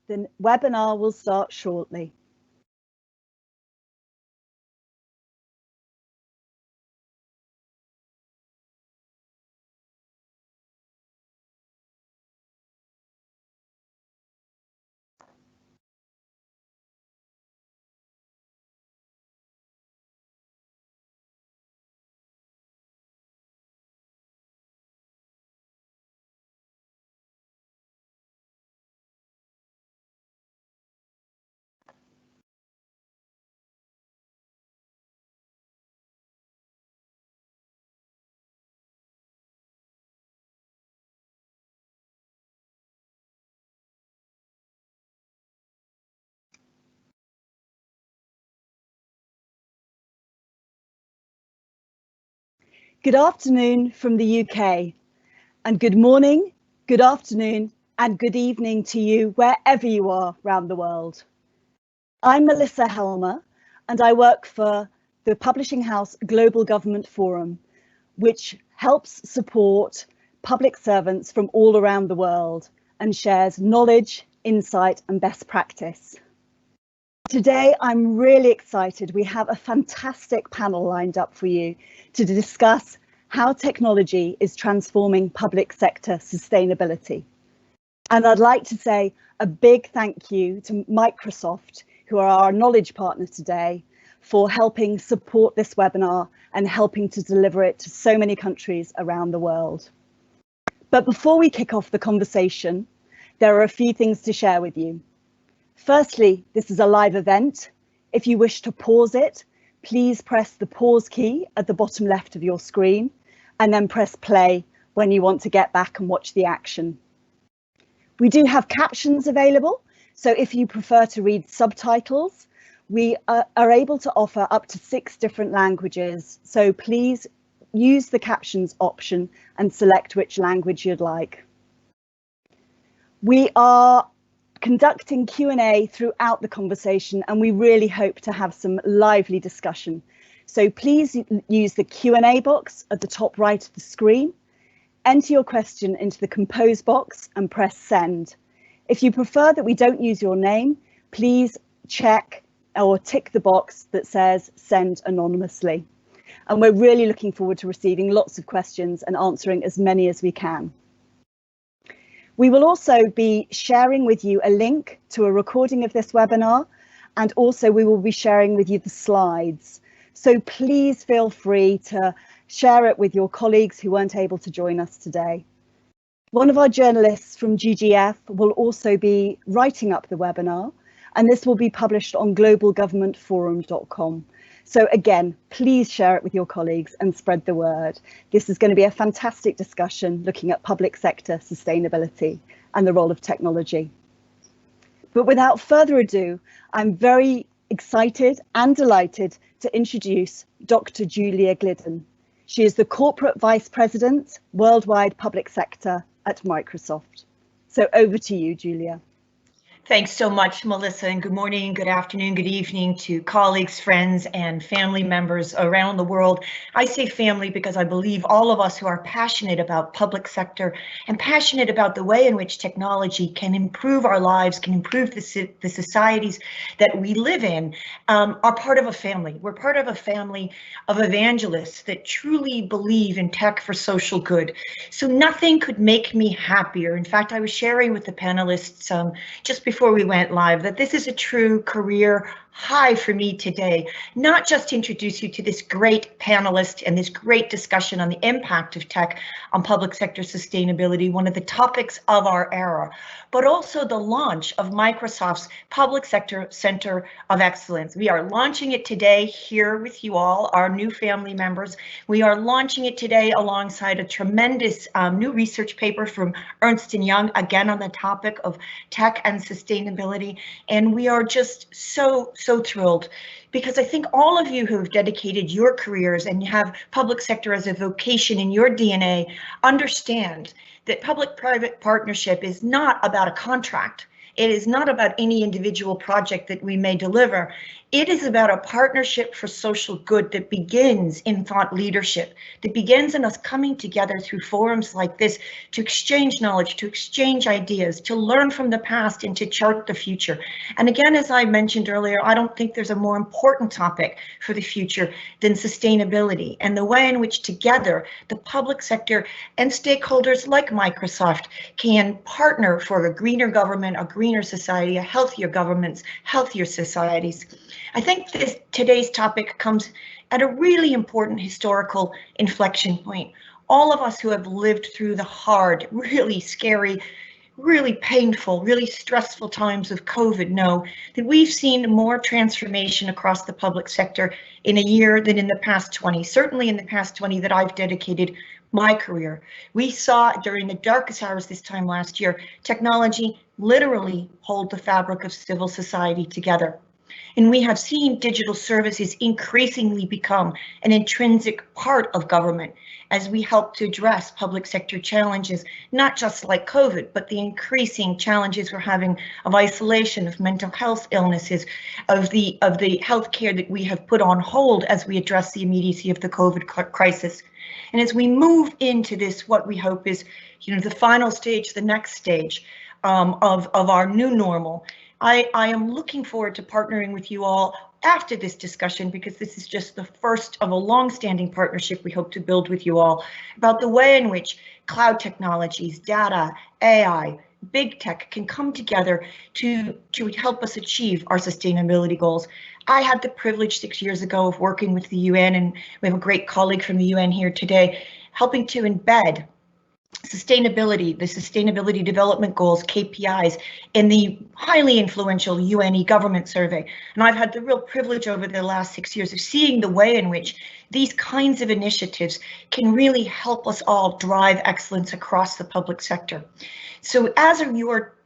The webinar will start shortly. Good afternoon from the UK, and good morning, good afternoon, and good evening to you wherever you are around the world. I'm Melissa Helmer, and I work for the publishing house Global Government Forum, which helps support public servants from all around the world and shares knowledge, insight, and best practice. Today, I'm really excited. We have a fantastic panel lined up for you to discuss how technology is transforming public sector sustainability. And I'd like to say a big thank you to Microsoft, who are our knowledge partner today, for helping support this webinar and helping to deliver it to so many countries around the world. But before we kick off the conversation, there are a few things to share with you. Firstly, this is a live event. If you wish to pause it, please press the pause key at the bottom left of your screen and then press play when you want to get back and watch the action. We do have captions available, so if you prefer to read subtitles, we are able to offer up to 6 different languages, so please use the captions option and select which language you'd like. We are conducting Q&A throughout the conversation, and we really hope to have some lively discussion. So please use the Q&A box at the top right of the screen, enter your question into the compose box and press send. If you prefer that we don't use your name, please check or tick the box that says send anonymously. And we're really looking forward to receiving lots of questions and answering as many as we can. We will also be sharing with you a link to a recording of this webinar, and also we will be sharing with you the slides. So please feel free to share it with your colleagues who weren't able to join us today. One of our journalists from GGF will also be writing up the webinar, and this will be published on globalgovernmentforum.com. So again, please share it with your colleagues and spread the word. This is going to be a fantastic discussion looking at public sector sustainability and the role of technology. But without further ado, I'm very excited and delighted to introduce Dr. Julia Glidden. She is the Corporate Vice President, Worldwide Public Sector at Microsoft. So over to you, Julia. Thanks so much, Melissa, and good morning, good afternoon, good evening to colleagues, friends, and family members around the world. I say family because I believe all of us who are passionate about public sector and passionate about the way in which technology can improve our lives, can improve the societies that we live in, are part of a family. We're part of a family of evangelists that truly believe in tech for social good. So nothing could make me happier. In fact, I was sharing with the panelists just before we went live that this is a true career high for me today, not just to introduce you to this great panelist and this great discussion on the impact of tech on public sector sustainability, one of the topics of our era, but also the launch of Microsoft's Public Sector Center of Excellence. We are launching it today here with you all, our new family members. We are launching it today alongside a tremendous new research paper from Ernst & Young, again on the topic of tech and sustainability. And we are just so thrilled, because I think all of you who have dedicated your careers and have public sector as a vocation in your DNA understand that public-private partnership is not about a contract. It is not about any individual project that we may deliver. It is about a partnership for social good that begins in thought leadership, that begins in us coming together through forums like this to exchange knowledge, to exchange ideas, to learn from the past and to chart the future. And again, as I mentioned earlier, I don't think there's a more important topic for the future than sustainability and the way in which together the public sector and stakeholders like Microsoft can partner for a greener government, a greener society, a healthier governments, healthier societies. I think today's topic comes at a really important historical inflection point. All of us who have lived through the hard, really scary, really painful, really stressful times of COVID know that we've seen more transformation across the public sector in a year than in the past 20, certainly in the past 20 that I've dedicated my career. We saw during the darkest hours this time last year, technology literally hold the fabric of civil society together. And we have seen digital services increasingly become an intrinsic part of government as we help to address public sector challenges, not just like COVID, but the increasing challenges we're having of isolation, of mental health illnesses, of the healthcare that we have put on hold as we address the immediacy of the COVID crisis. And as we move into this, what we hope is, the final stage, the next stage of our new normal, I am looking forward to partnering with you all after this discussion, because this is just the first of a long-standing partnership we hope to build with you all about the way in which cloud technologies, data, AI, big tech can come together to help us achieve our sustainability goals. I had the privilege 6 years ago of working with the UN, and we have a great colleague from the UN here today, helping to embed sustainability, the Sustainability Development Goals, KPIs, in the highly influential UN e-government survey. And I've had the real privilege over the last 6 years of seeing the way in which these kinds of initiatives can really help us all drive excellence across the public sector. So as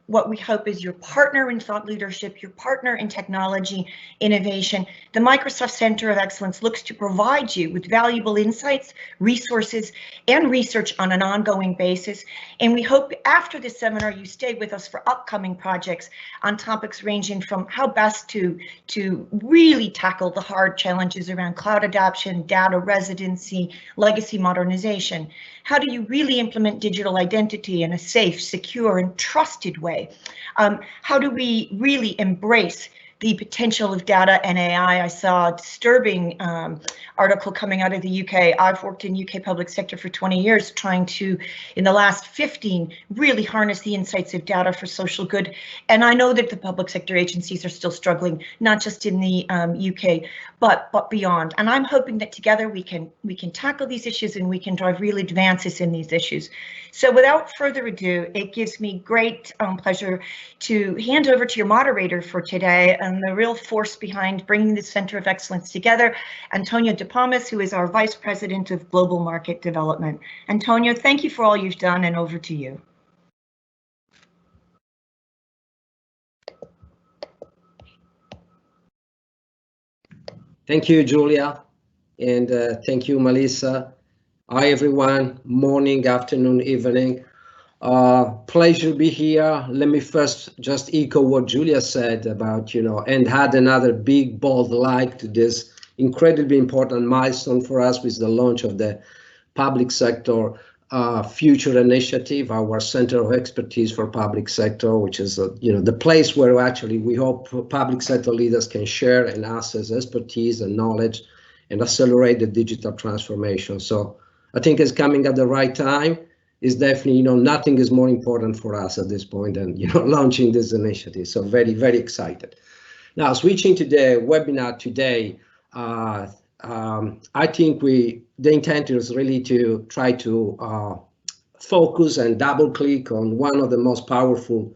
what we hope is your partner in thought leadership, your partner in technology innovation, the Microsoft Center of Excellence looks to provide you with valuable insights, resources, and research on an ongoing basis. And we hope after this seminar you stay with us for upcoming projects on topics ranging from how best to really tackle the hard challenges around cloud adoption, data residency, legacy modernization. How do you really implement digital identity in a safe, secure, and trusted way? How do we really embrace the potential of data and AI? I saw a disturbing article coming out of the UK. I've worked in UK public sector for 20 years, trying to, in the last 15, really harness the insights of data for social good. And I know that the public sector agencies are still struggling, not just in the UK, but beyond. And I'm hoping that together we can tackle these issues and we can drive real advances in these issues. So without further ado, it gives me great pleasure to hand over to your moderator for today and the real force behind bringing the Center of Excellence together, Antonio De Palmas, who is our Vice President of Global Market Development. Antonio, thank you for all you've done, and over to you. Thank you, Julia, and thank you, Melissa. Hi, everyone. Morning, afternoon, evening. Pleasure to be here. Let me first just echo what Julia said about, and add another big, bold like to this incredibly important milestone for us with the launch of the Public Sector Future Initiative, our Center of Expertise for Public Sector, which is, the place where actually we hope public sector leaders can share and access expertise and knowledge and accelerate the digital transformation. So I think it's coming at the right time. Is definitely, nothing is more important for us at this point than, launching this initiative. So very, very excited. Now, switching to the webinar today, I think the intent is really to try to focus and double click on one of the most powerful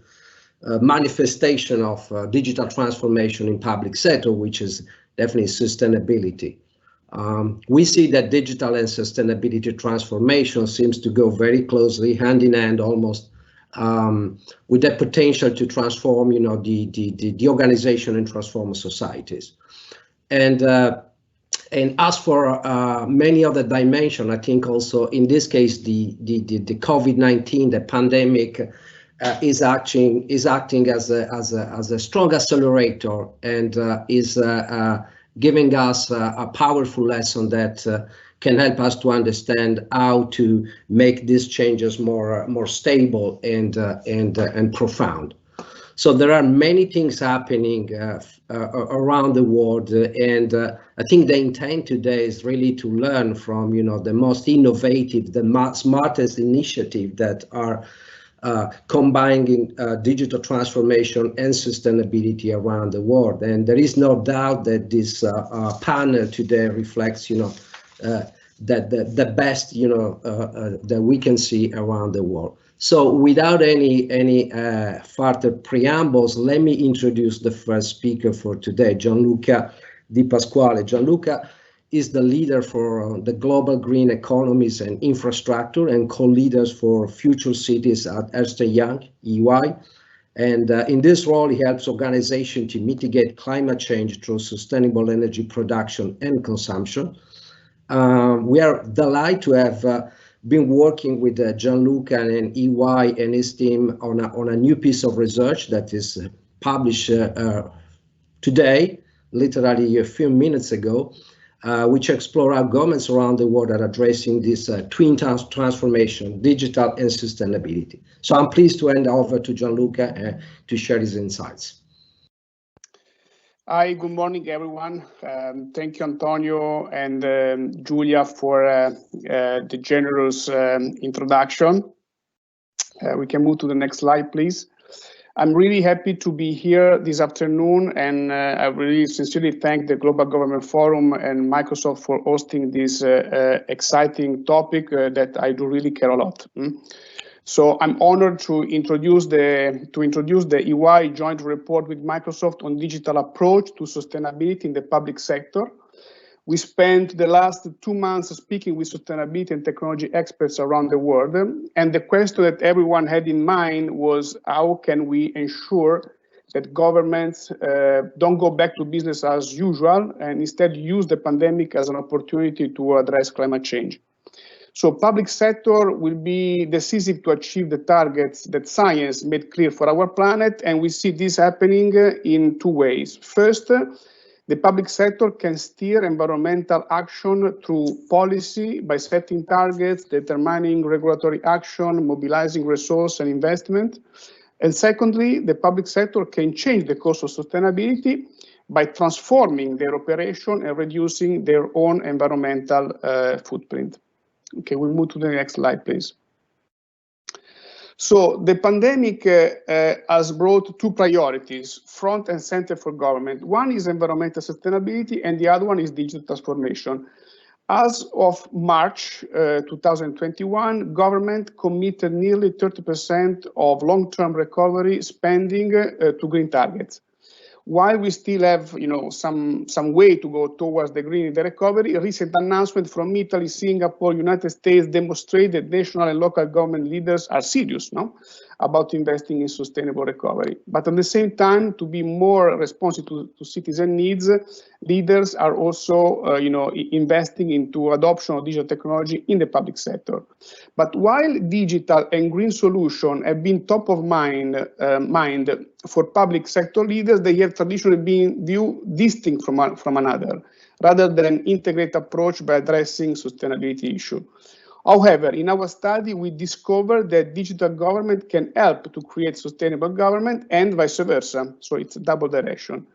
manifestation of digital transformation in public sector, which is definitely sustainability. We see that digital and sustainability transformation seems to go very closely hand in hand, almost with the potential to transform, the organization and transform societies. And as for many other dimensions, I think also in this case the COVID-19, the pandemic, is acting as a strong accelerator and is giving us a powerful lesson that can help us to understand how to make these changes more stable and profound. So there are many things happening around the world, and I think the intent today is really to learn from the most innovative, the smartest initiative that are combining digital transformation and sustainability around the world. And there is no doubt that this panel today reflects that the best that we can see around the world. So without any further preambles, let me introduce the first speaker for today, Gianluca Di Pasquale. Gianluca is the leader for the Global Green Economies and Infrastructure and co-leaders for Future Cities at Ernst & Young, EY. And in this role, he helps organizations to mitigate climate change through sustainable energy production and consumption. We are delighted to have been working with Gianluca and EY and his team on a new piece of research that is published today, literally a few minutes ago, which explore how governments around the world are addressing this twin transformation, digital and sustainability. So I'm pleased to hand over to Gianluca to share his insights. Hi, good morning, everyone. Thank you, Antonio and Julia, for the generous introduction. We can move to the next slide, please. I'm really happy to be here this afternoon, and I really sincerely thank the Global Government Forum and Microsoft for hosting this exciting topic that I do really care a lot. So I'm honored to introduce the EY joint report with Microsoft on digital approach to sustainability in the public sector. We spent the last 2 months speaking with sustainability and technology experts around the world, and the question that everyone had in mind was, how can we ensure that governments don't go back to business as usual and instead use the pandemic as an opportunity to address climate change? So public sector will be decisive to achieve the targets that science made clear for our planet, and we see this happening in 2 ways. First, the public sector can steer environmental action through policy by setting targets, determining regulatory action, mobilizing resource and investment. And secondly, the public sector can change the course of sustainability by transforming their operation and reducing their own environmental footprint. Okay, we'll move to the next slide, please. So the pandemic has brought 2 priorities, front and center for government. One is environmental sustainability, and the other one is digital transformation. As of March 2021, government committed nearly 30% of long-term recovery spending to green targets. While we still have, some way to go towards the green in the recovery, a recent announcement from Italy, Singapore, United States demonstrate that national and local government leaders are serious, about investing in sustainable recovery. But at the same time, to be more responsive to citizen needs, leaders are also, investing into adoption of digital technology in the public sector. But while digital and green solutions have been top of mind for public sector leaders, they have traditionally been viewed distinct from another, rather than an integrated approach by addressing sustainability issues. However, in our study, we discovered that digital government can help to create sustainable government and vice versa. So it's a double direction.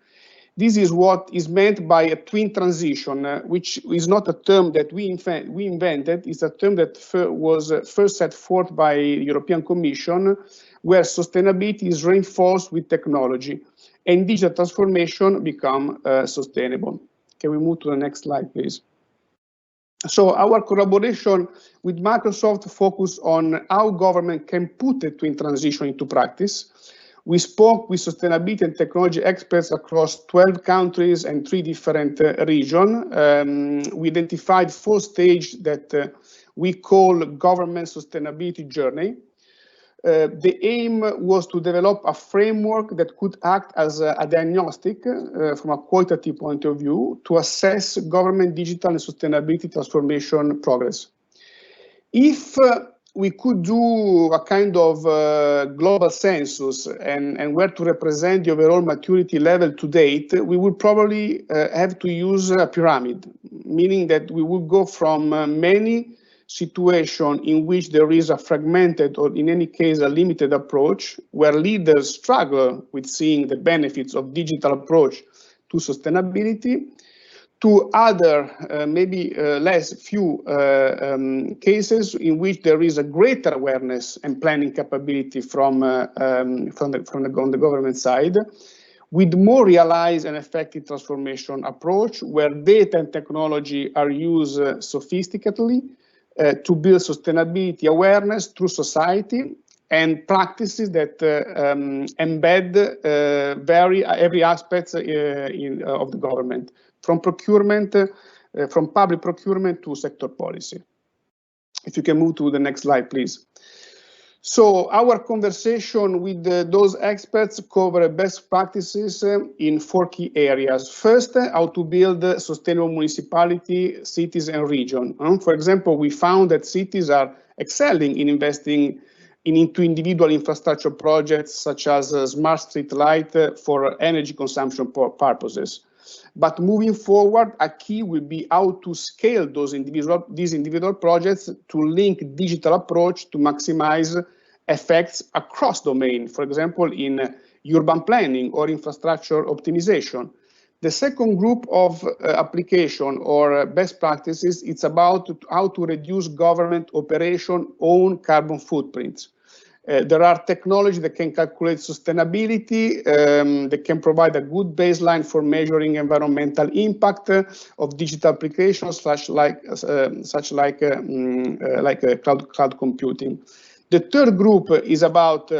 This is what is meant by a twin transition, which is not a term that we invented. It's a term that was first set forth by the European Commission, where sustainability is reinforced with technology and digital transformation become sustainable. Can we move to the next slide, please? So our collaboration with Microsoft focused on how government can put the twin transition into practice. We spoke with sustainability and technology experts across 12 countries and 3 different regions. We identified 4 stages that we call government sustainability journey. The aim was to develop a framework that could act as a diagnostic from a qualitative point of view to assess government digital and sustainability transformation progress. If we could do a kind of global census and where to represent the overall maturity level to date, we would probably have to use a pyramid, meaning that we would go from many situations in which there is a fragmented or in any case a limited approach, where leaders struggle with seeing the benefits of digital approach to sustainability, to other, maybe less few cases in which there is a greater awareness and planning capability from the government side, with more realized and effective transformation approach, where data and technology are used sophisticatedly to build sustainability awareness through society and practices that embed every aspect of the government, from procurement, from public procurement to sector policy. If you can move to the next slide, please. So our conversation with those experts cover best practices in 4 key areas. First, how to build sustainable municipality, cities and region. For example, we found that cities are excelling in investing into individual infrastructure projects such as smart street light for energy consumption purposes. But moving forward, a key will be how to scale these individual projects to link digital approach to maximize effects across domain, for example, in urban planning or infrastructure optimization. The second group of application or best practices, it's about how to reduce government operation own carbon footprints. There are technologies that can calculate sustainability, that can provide a good baseline for measuring environmental impact of digital applications, such like cloud computing. The third group is about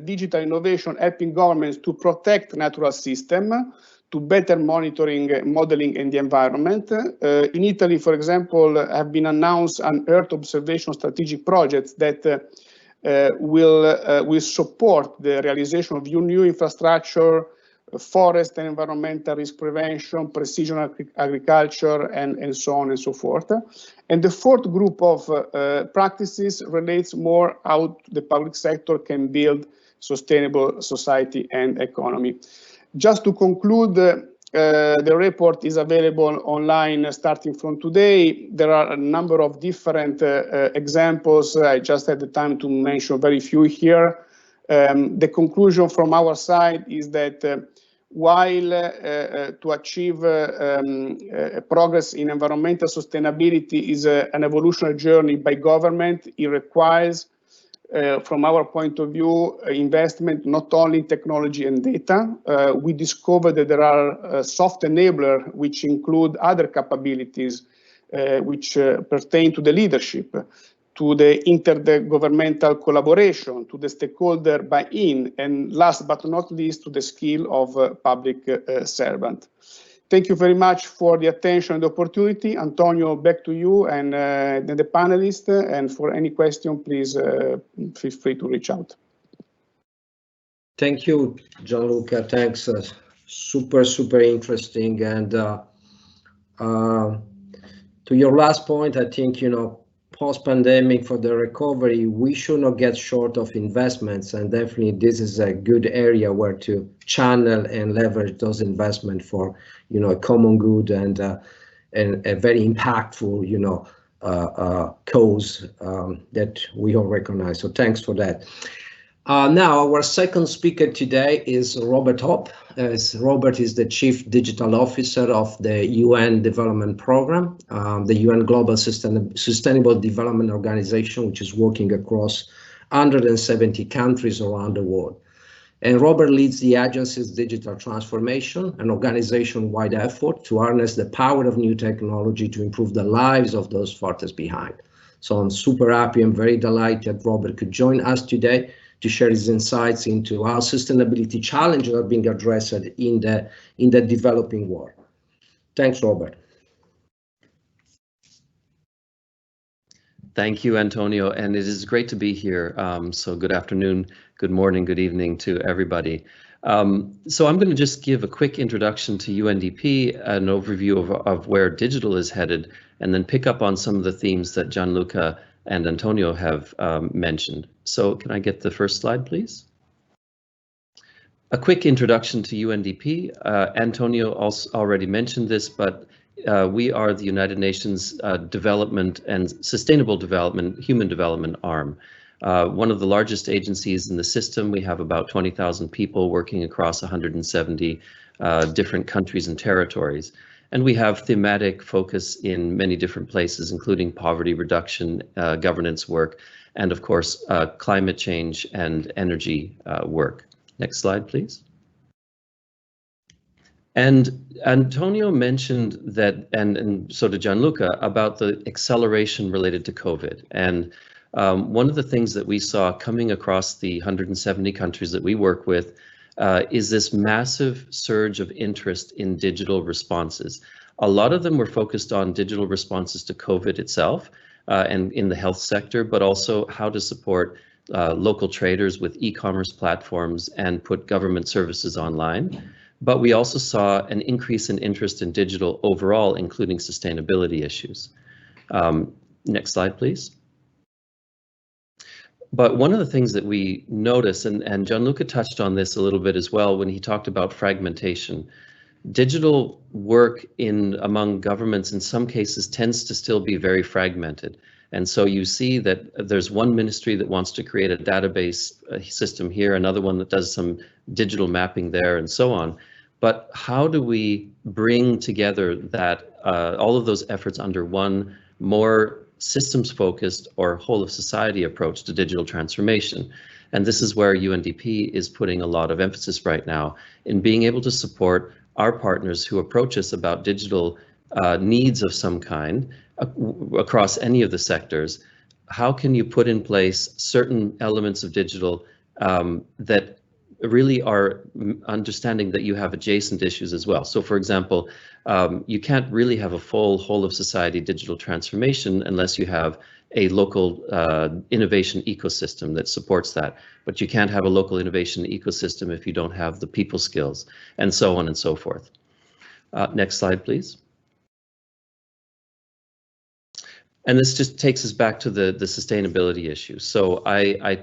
digital innovation, helping governments to protect natural system, to better modeling and the environment. In Italy, for example, have been announced an Earth observation strategic projects that will support the realization of new infrastructure, forest and environmental risk prevention, precision agriculture, and so on and so forth. And the fourth group of practices relates more how the public sector can build sustainable society and economy. Just to conclude, the report is available online starting from today. There are a number of different examples. I just had the time to mention very few here. The conclusion from our side is that while to achieve progress in environmental sustainability is an evolutionary journey by government, it requires from our point of view, investment not only in technology and data. We discovered that there are soft enablers which include other capabilities which pertain to the leadership, to the intergovernmental collaboration, to the stakeholder buy-in, and last but not least, to the skill of public servant. Thank you very much for the attention and the opportunity. Antonio, back to you and the panelists. And for any question, please feel free to reach out. Thank you, Gianluca. Thanks. Super interesting. And to your last point, I think, post-pandemic for the recovery, we should not get short of investments, and definitely this is a good area where to channel and leverage those investments for, a common good and a very impactful, cause that we all recognize. So thanks for that. Now, our second speaker today is Robert Hopp. Robert is the Chief Digital Officer of the UN Development Program, the UN Global Sustainable Development Organization, which is working across 170 countries around the world. And Robert leads the agency's digital transformation, an organization-wide effort to harness the power of new technology to improve the lives of those farthest behind. So I'm super happy and very delighted Robert could join us today to share his insights into how sustainability challenges are being addressed in the developing world. Thanks, Robert. Thank you, Antonio, and it is great to be here. So good afternoon, good morning, good evening to everybody. So I'm going to just give a quick introduction to UNDP, an overview of where digital is headed, and then pick up on some of the themes that Gianluca and Antonio have mentioned. So can I get the first slide, please? A quick introduction to UNDP. Antonio also already mentioned this, but we are the United Nations Development and Sustainable Development, Human Development arm. One of the largest agencies in the system. We have about 20,000 people working across 170 different countries and territories. And we have thematic focus in many different places, including poverty reduction, governance work, and of course, climate change and energy work. Next slide, please. And Antonio mentioned that, and so did Gianluca, about the acceleration related to COVID. And one of the things that we saw coming across the 170 countries that we work with is this massive surge of interest in digital responses. A lot of them were focused on digital responses to COVID itself and in the health sector, but also how to support local traders with e-commerce platforms and put government services online. But we also saw an increase in interest in digital overall, including sustainability issues. Next slide, please. But one of the things that we notice, and Gianluca touched on this a little bit as well when he talked about fragmentation, digital work among governments in some cases tends to still be very fragmented. And so you see that there's one ministry that wants to create a database system here, another one that does some digital mapping there, and so on. But how do we bring together that all of those efforts under one more systems focused or whole of society approach to digital transformation? And this is where UNDP is putting a lot of emphasis right now in being able to support our partners who approach us about digital needs of some kind across any of the sectors. How can you put in place certain elements of digital that really are understanding that you have adjacent issues as well? So for example, you can't really have a full whole of society digital transformation unless you have a local innovation ecosystem that supports that. But you can't have a local innovation ecosystem if you don't have the people skills, and so on and so forth. Next slide, please. And this just takes us back to the sustainability issue. So I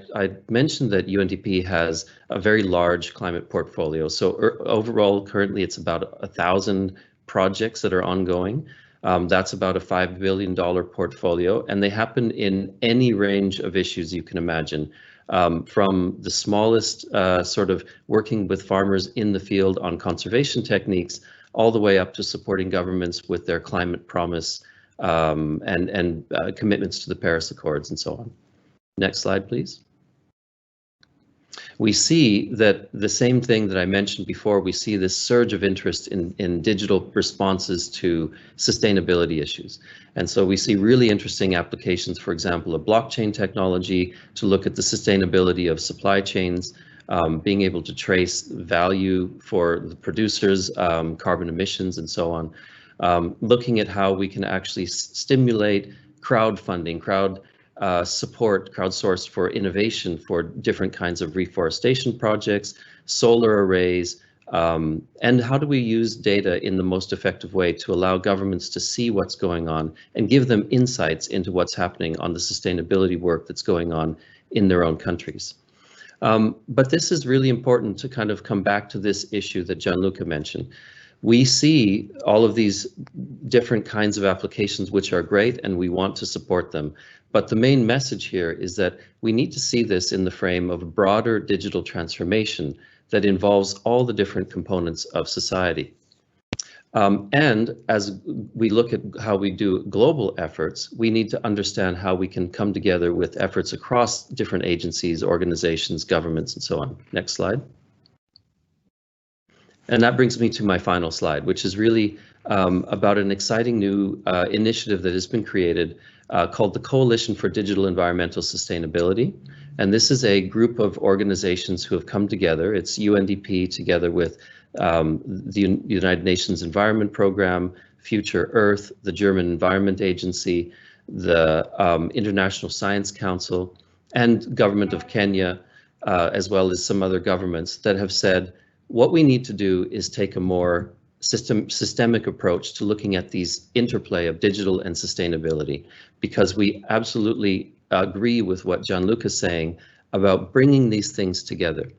mentioned that UNDP has a very large climate portfolio. So overall, currently it's about 1,000 projects that are ongoing. That's about a $5 billion portfolio, and they happen in any range of issues you can imagine. From the smallest sort of working with farmers in the field on conservation techniques, all the way up to supporting governments with their climate promise and commitments to the Paris Accords and so on. Next slide, please. We see that the same thing that I mentioned before, we see this surge of interest in digital responses to sustainability issues. And so we see really interesting applications, for example, of blockchain technology to look at the sustainability of supply chains, being able to trace value for the producers, carbon emissions, and so on. Looking at how we can actually stimulate crowdfunding, crowdsourced for innovation for different kinds of reforestation projects, solar arrays, and how do we use data in the most effective way to allow governments to see what's going on and give them insights into what's happening on the sustainability work that's going on in their own countries. But this is really important to kind of come back to this issue that Gianluca mentioned. We see all of these different kinds of applications, which are great, and we want to support them. But the main message here is that we need to see this in the frame of a broader digital transformation that involves all the different components of society. And as we look at how we do global efforts, we need to understand how we can come together with efforts across different agencies, organizations, governments, and so on. Next slide. And that brings me to my final slide, which is really about an exciting new initiative that has been created called the Coalition for Digital Environmental Sustainability. And this is a group of organizations who have come together. It's UNDP together with the United Nations Environment Program, Future Earth, the German Environment Agency, the International Science Council, and Government of Kenya, as well as some other governments that have said, what we need to do is take a more systemic approach to looking at these interplay of digital and sustainability, because we absolutely agree with what Gianluca is saying about bringing these things together.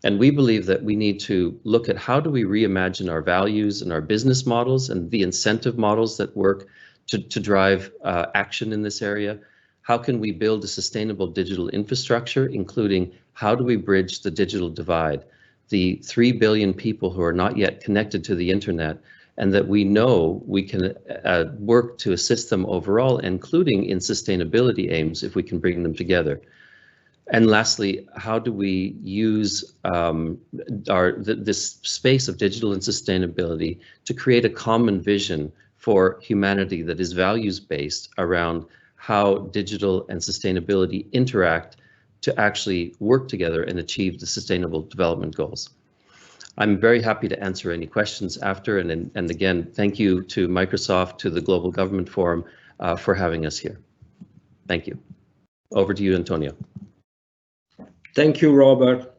And we believe that we need to look at how do we reimagine our values and our business models and the incentive models that work to drive action in this area. How can we build a sustainable digital infrastructure, including how do we bridge the digital divide, the 3 billion people who are not yet connected to the internet, and that we know we can work to assist them overall, including in sustainability aims if we can bring them together. And lastly, how do we use this space of digital and sustainability to create a common vision for humanity that is values-based around how digital and sustainability interact to actually work together and achieve the Sustainable Development Goals. I'm very happy to answer any questions after, and again, thank you to Microsoft, to the Global Government Forum for having us here. Thank you. Over to you, Antonio. Thank you, Robert.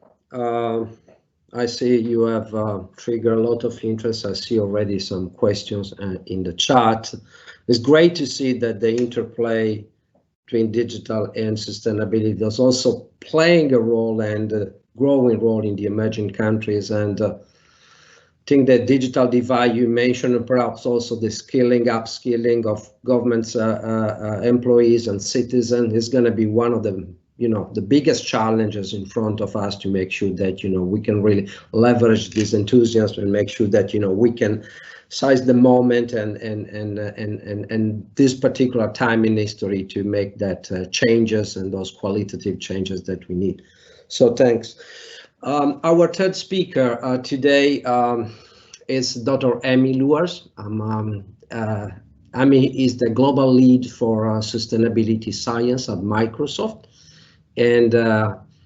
I see you have triggered a lot of interest. I see already some questions in the chat. It's great to see that the interplay between digital and sustainability is also playing a role and a growing role in the emerging countries. And I think that digital divide you mentioned, and perhaps also the skilling, upskilling of government's employees and citizens is going to be one of the the biggest challenges in front of us to make sure that, we can really leverage this enthusiasm and make sure that, we can seize the moment and this particular time in history to make that changes and those qualitative changes that we need. So thanks. Our third speaker today is Dr. Amy Luers. Amy is the global lead for sustainability science at Microsoft. And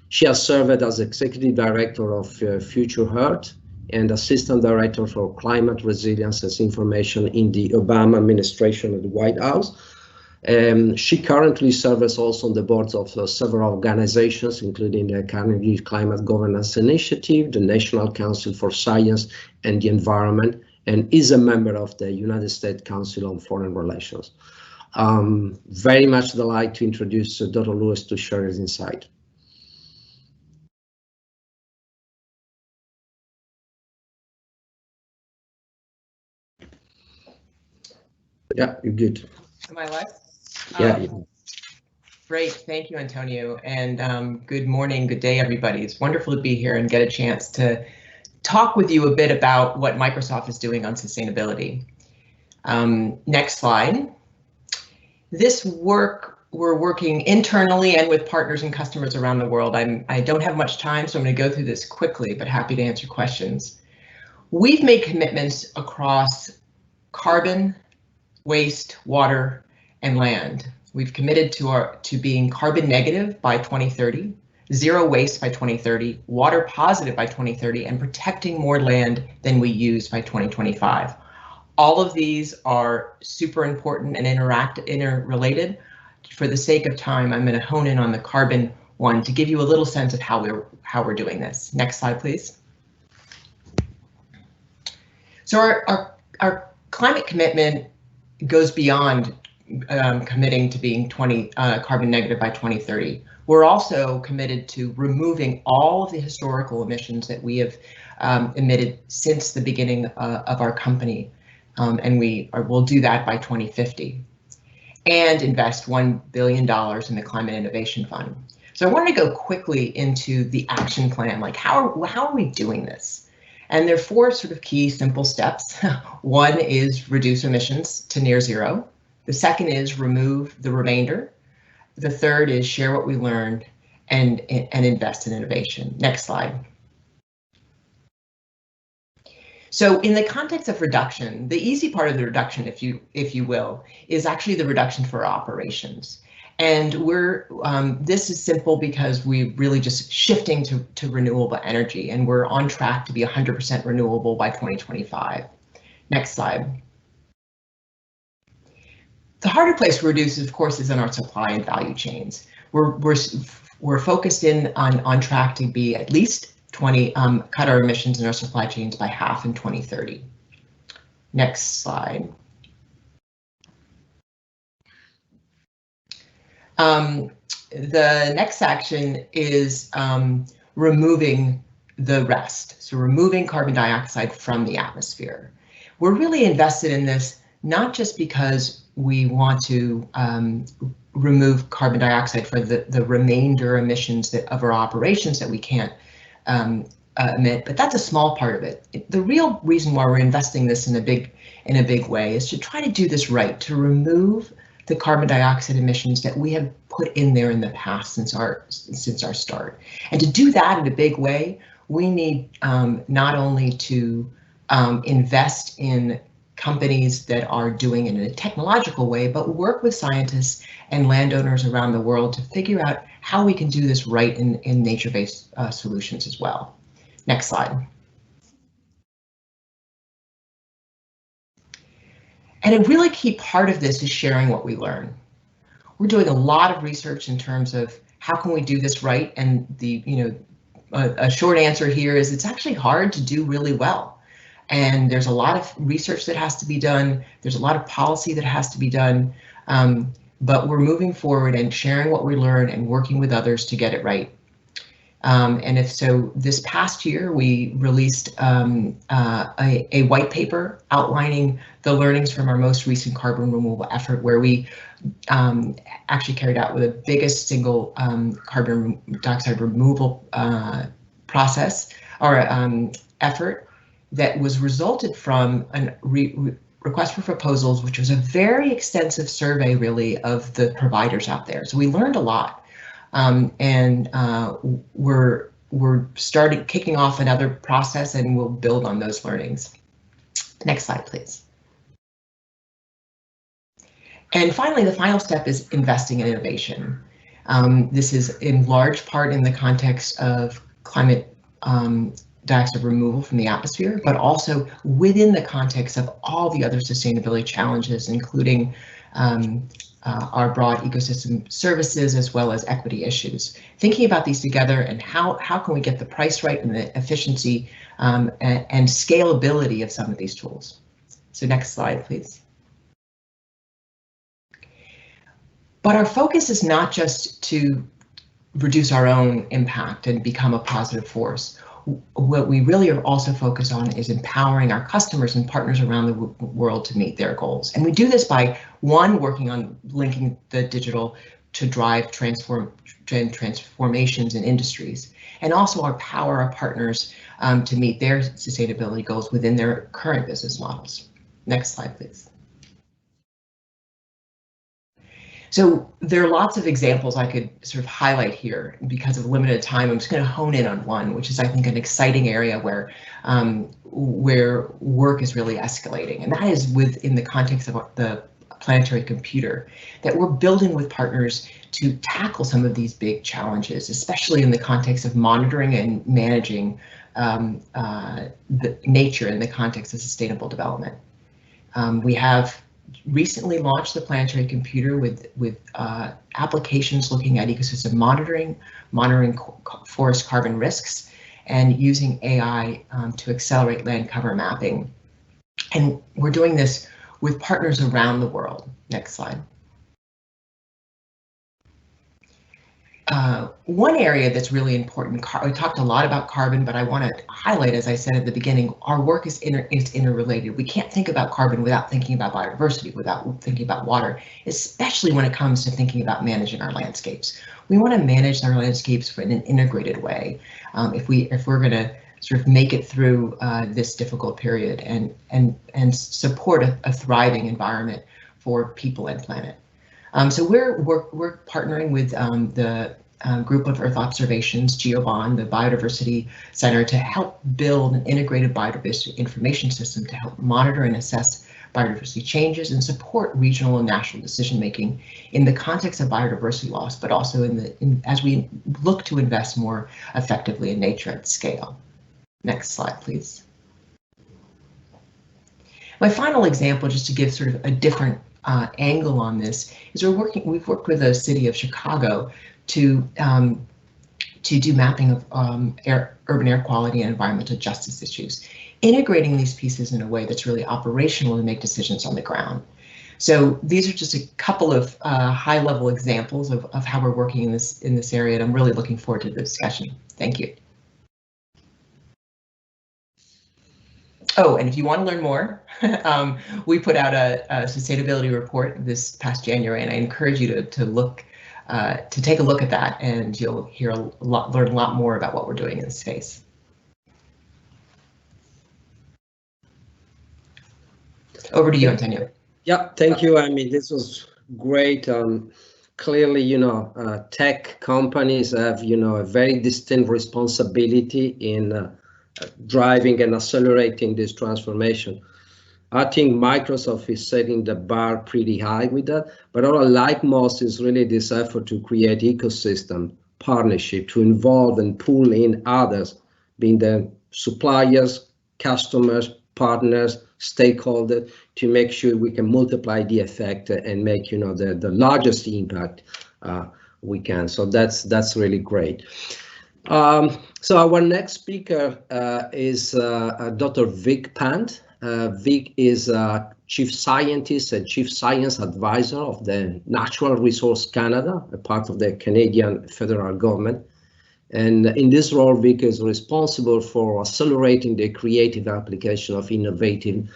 she has served as executive director of Future Earth and assistant director for climate resilience and information in the Obama administration at the White House. She currently serves also on the boards of several organizations, including the Carnegie Climate Governance Initiative, the National Council for Science and the Environment, and is a member of the United States Council on Foreign Relations. Very much delighted to introduce Dr. Luers to share his insight. Yeah, you're good. Am I live? Yeah. Great, thank you, Antonio, and good morning, good day, everybody. It's wonderful to be here and get a chance to talk with you a bit about what Microsoft is doing on sustainability. Next slide. This work, we're working internally and with partners and customers around the world. I don't have much time, so I'm going to go through this quickly, but happy to answer questions. We've made commitments across carbon, waste, water, and land. We've committed to being carbon negative by 2030, zero waste by 2030, water positive by 2030, and protecting more land than we use by 2025. All of these are super important and interrelated. For the sake of time, I'm going to hone in on the carbon one to give you a little sense of how we're doing this. Next slide, please. So our climate commitment goes beyond committing to being carbon negative by 2030. We're also committed to removing all of the historical emissions that we have emitted since the beginning of our company. And we'll do that by 2050 and invest $1 billion in the Climate Innovation Fund. So I want to go quickly into the action plan, like how are we doing this? And there are four sort of key simple steps. One is reduce emissions to near zero. The second is remove the remainder. The third is share what we learned and invest in innovation. Next slide. So in the context of reduction, the easy part of the reduction, if you will, is actually the reduction for operations. And this is simple because we're really just shifting to renewable energy, and we're on track to be 100% renewable by 2025. Next slide. The harder place to reduce, of course, is in our supply and value chains. We're focused on track to be at least cut our emissions in our supply chains by half in 2030. Next slide. the next action is removing the rest, so removing carbon dioxide from the atmosphere. We're really invested in this not just because we want to remove carbon dioxide for the remainder emissions of our operations that we can't emit, but that's a small part of it. The real reason why we're investing this in a big way is to try to do this right, to remove the carbon dioxide emissions that we have put in there in the past since our start. And to do that in a big way, we need not only to invest in companies that are doing it in a technological way, but work with scientists and landowners around the world to figure out how we can do this right in nature-based solutions as well. Next slide. And a really key part of this is sharing what we learn. We're doing a lot of research in terms of how can we do this right, and a short answer here is it's actually hard to do really well. And there's a lot of research that has to be done. There's a lot of policy that has to be done, but we're moving forward and sharing what we learn and working with others to get it right. And if so, this past year we released a white paper outlining the learnings from our most recent carbon removal effort, where we actually carried out with the biggest single carbon dioxide removal process or effort that was resulted from a request for proposals, which was a very extensive survey really of the providers out there. So we learned a lot. We're kicking off another process, and we'll build on those learnings. Next slide, please. And finally, the final step is investing in innovation. This is in large part in the context of climate dioxide removal from the atmosphere, but also within the context of all the other sustainability challenges, including our broad ecosystem services as well as equity issues. Thinking about these together and how can we get the price right and the efficiency and scalability of some of these tools. So next slide, please. But our focus is not just to reduce our own impact and become a positive force. What we really are also focused on is empowering our customers and partners around the world to meet their goals. And we do this by, one, working on linking the digital to drive transformations in industries, and also empower our partners to meet their sustainability goals within their current business models. Next slide, please. So there are lots of examples I could sort of highlight here. Because of limited time, I'm just going to hone in on one, which is, I think, an exciting area where work is really escalating, and that is within the context of the planetary computer, that we're building with partners to tackle some of these big challenges, especially in the context of monitoring and managing the nature in the context of sustainable development. We have recently launched the planetary computer with applications looking at ecosystem monitoring forest carbon risks, and using AI to accelerate land cover mapping. And we're doing this with partners around the world. Next slide. One area that's really important, we talked a lot about carbon, but I want to highlight, as I said at the beginning, our work is interrelated. We can't think about carbon without thinking about biodiversity, without thinking about water, especially when it comes to thinking about managing our landscapes. We want to manage our landscapes in an integrated way if we're going to sort of make it through this difficult period and support a thriving environment for people and planet. So we're partnering with the group of Earth Observations, GeoBond, the Biodiversity Center, to help build an integrated biodiversity information system to help monitor and assess biodiversity changes and support regional and national decision making in the context of biodiversity loss, but also as we look to invest more effectively in nature at scale. Next slide, please. My final example, just to give sort of a different angle on this, is we've worked with the city of Chicago to do mapping of urban air quality and environmental justice issues, integrating these pieces in a way that's really operational to make decisions on the ground. So these are just a couple of high-level examples of how we're working in this area, and I'm really looking forward to the discussion. Thank you. Oh, and if you want to learn more, we put out a sustainability report this past January, and I encourage you to take a look at that, and you'll learn a lot more about what we're doing in this space. Over to you, Antonio. Yeah, thank you. I mean, this was great. Clearly, tech companies have, a very distinct responsibility in driving and accelerating this transformation. I think Microsoft is setting the bar pretty high with that, but what I like most is really this effort to create ecosystem partnership, to involve and pull in others, being the suppliers, customers, partners, stakeholders, to make sure we can multiply the effect and make the largest impact we can. So that's really great. So our next speaker is Dr. Vic Pant. Vic is Chief Scientist and Chief Science Advisor of the Natural Resource Canada, a part of the Canadian federal government. And in this role, Vic is responsible for accelerating the creative application of innovative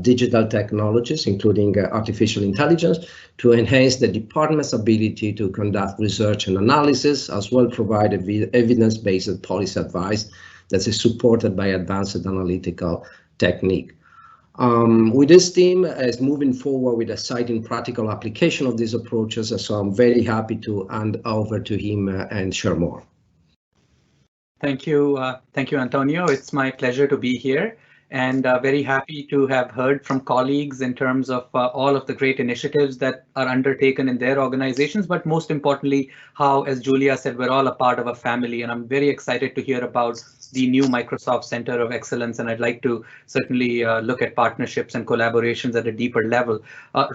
digital technologies, including artificial intelligence, to enhance the department's ability to conduct research and analysis, as well provide evidence-based policy advice that is supported by advanced analytical technique. With this team is moving forward with exciting practical application of these approaches, so I'm very happy to hand over to him and share more. Thank you, Antonio. It's my pleasure to be here, and very happy to have heard from colleagues in terms of all of the great initiatives that are undertaken in their organizations, but most importantly, how, as Julia said, we're all a part of a family, and I'm very excited to hear about the new Microsoft Center of Excellence, and I'd like to certainly look at partnerships and collaborations at a deeper level.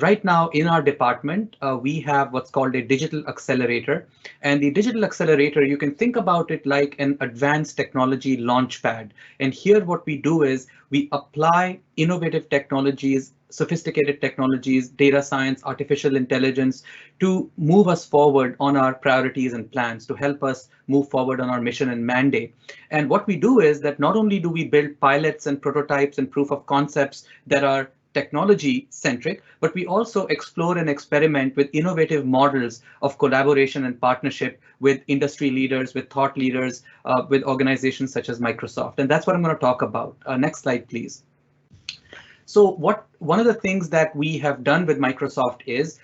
Right now in our department, we have what's called a digital accelerator, and the digital accelerator, you can think about it like an advanced technology launchpad. And here what we do is we apply innovative technologies, sophisticated technologies, data science, artificial intelligence to move us forward on our priorities and plans, to help us move forward on our mission and mandate. And what we do is that not only do we build pilots and prototypes and proof of concepts that are technology centric, but we also explore and experiment with innovative models of collaboration and partnership with industry leaders, with thought leaders, with organizations such as Microsoft. And that's what I'm going to talk about. Next slide, please. So one of the things that we have done with Microsoft is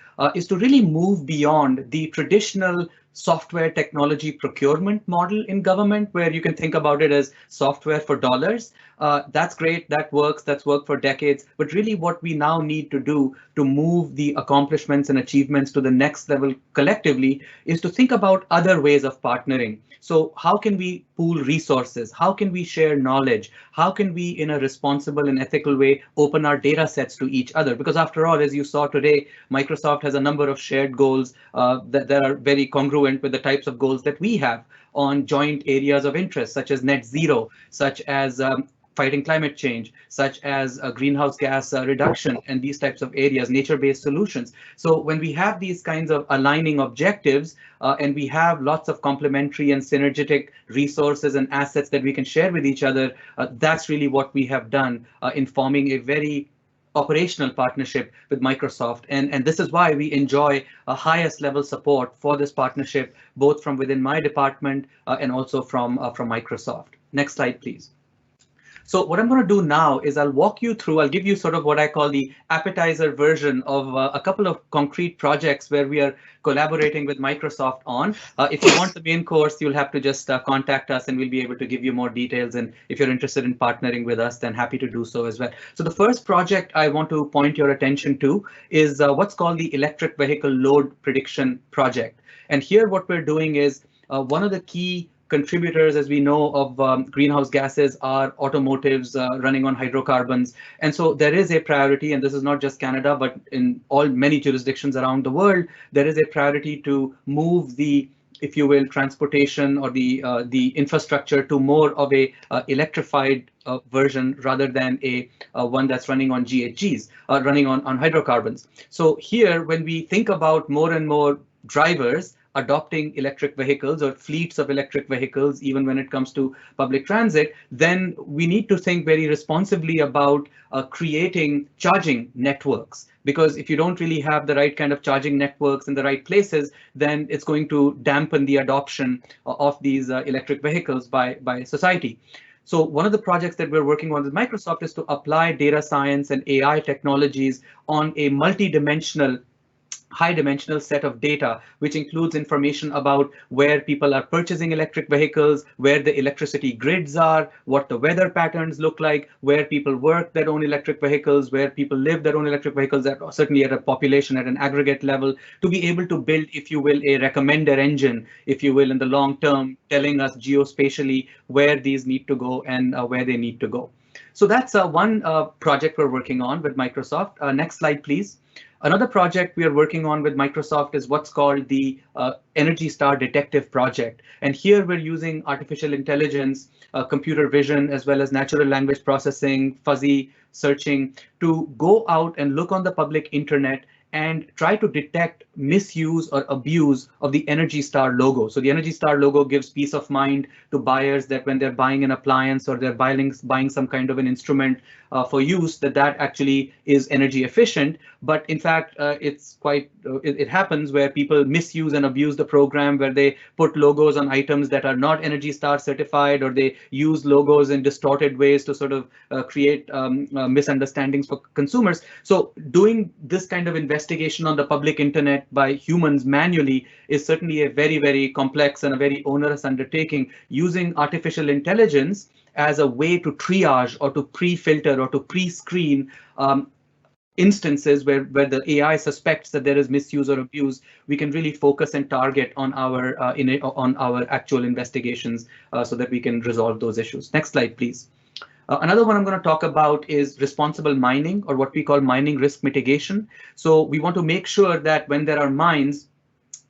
to really move beyond the traditional software technology procurement model in government, where you can think about it as software for dollars. That's great, that works, that's worked for decades, but really what we now need to do to move the accomplishments and achievements to the next level collectively is to think about other ways of partnering. So how can we pool resources? How can we share knowledge? How can we, in a responsible and ethical way, open our data sets to each other? Because after all, as you saw today, Microsoft has a number of shared goals that are very congruent with the types of goals that we have on joint areas of interest, such as net zero, such as fighting climate change, such as greenhouse gas reduction, and these types of areas, nature-based solutions. So when we have these kinds of aligning objectives and we have lots of complementary and synergetic resources and assets that we can share with each other, that's really what we have done in forming a very operational partnership with Microsoft. And this is why we enjoy a highest level support for this partnership, both from within my department and also from Microsoft. Next slide, please. So what I'm going to do now is I'll walk you through, I'll give you sort of what I call the appetizer version of a couple of concrete projects where we are collaborating with Microsoft on. If you want the main course, you'll have to just contact us and we'll be able to give you more details. And if you're interested in partnering with us, then happy to do so as well. So the first project I want to point your attention to is what's called the Electric Vehicle Load Prediction Project. And here what we're doing is one of the key contributors, as we know, of greenhouse gases are automotives running on hydrocarbons. And so there is a priority, and this is not just Canada, but in many jurisdictions around the world, there is a priority to move the if you will, transportation or the infrastructure to more of a electrified version rather than a one that's running on GHGs, running on hydrocarbons. So here, when we think about more and more drivers adopting electric vehicles or fleets of electric vehicles, even when it comes to public transit, then we need to think very responsibly about creating charging networks. Because if you don't really have the right kind of charging networks in the right places, then it's going to dampen the adoption of these electric vehicles by society. So one of the projects that we're working on with Microsoft is to apply data science and AI technologies on a multi-dimensional, high-dimensional set of data, which includes information about where people are purchasing electric vehicles, where the electricity grids are, what the weather patterns look like, where people work that own electric vehicles, where people live that own electric vehicles, that certainly at a population, at an aggregate level, to be able to build, if you will, a recommender engine, if you will, in the long term, telling us geospatially where these need to go and where they need to go. So that's one project we're working on with Microsoft. Next slide, please. Another project we are working on with Microsoft is what's called the Energy Star Detective Project. And here we're using artificial intelligence, computer vision, as well as natural language processing, fuzzy searching to go out and look on the public internet and try to detect misuse or abuse of the Energy Star logo. So the Energy Star logo gives peace of mind to buyers that when they're buying an appliance or they're buying some kind of an instrument for use, that actually is energy efficient. But in fact, it's quite, it happens where people misuse and abuse the program, where they put logos on items that are not Energy Star certified, or they use logos in distorted ways to sort of create misunderstandings for consumers. So doing this kind of investigation on the public internet by humans manually is certainly a very, very complex and a very onerous undertaking. Using artificial intelligence as a way to triage or to pre-filter or to pre-screen instances where the AI suspects that there is misuse or abuse, we can really focus and target on our actual investigations so that we can resolve those issues. Next slide, please. Another one I'm going to talk about is responsible mining, or what we call mining risk mitigation. So we want to make sure that when there are mines,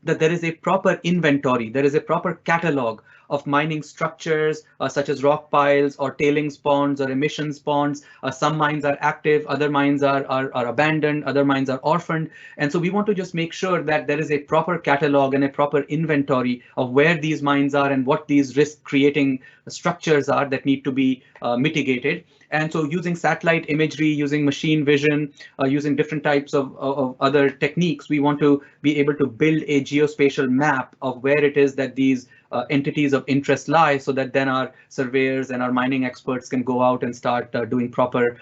that there is a proper inventory, there is a proper catalog of mining structures such as rock piles or tailings ponds or emissions ponds. Some mines are active, other mines are abandoned, other mines are orphaned. And so we want to just make sure that there is a proper catalog and a proper inventory of where these mines are and what these risk creating structures are that need to be mitigated. And so using satellite imagery, using machine vision, using different types of other techniques, we want to be able to build a geospatial map of where it is that these entities of interest lie, so that then our surveyors and our mining experts can go out and start doing proper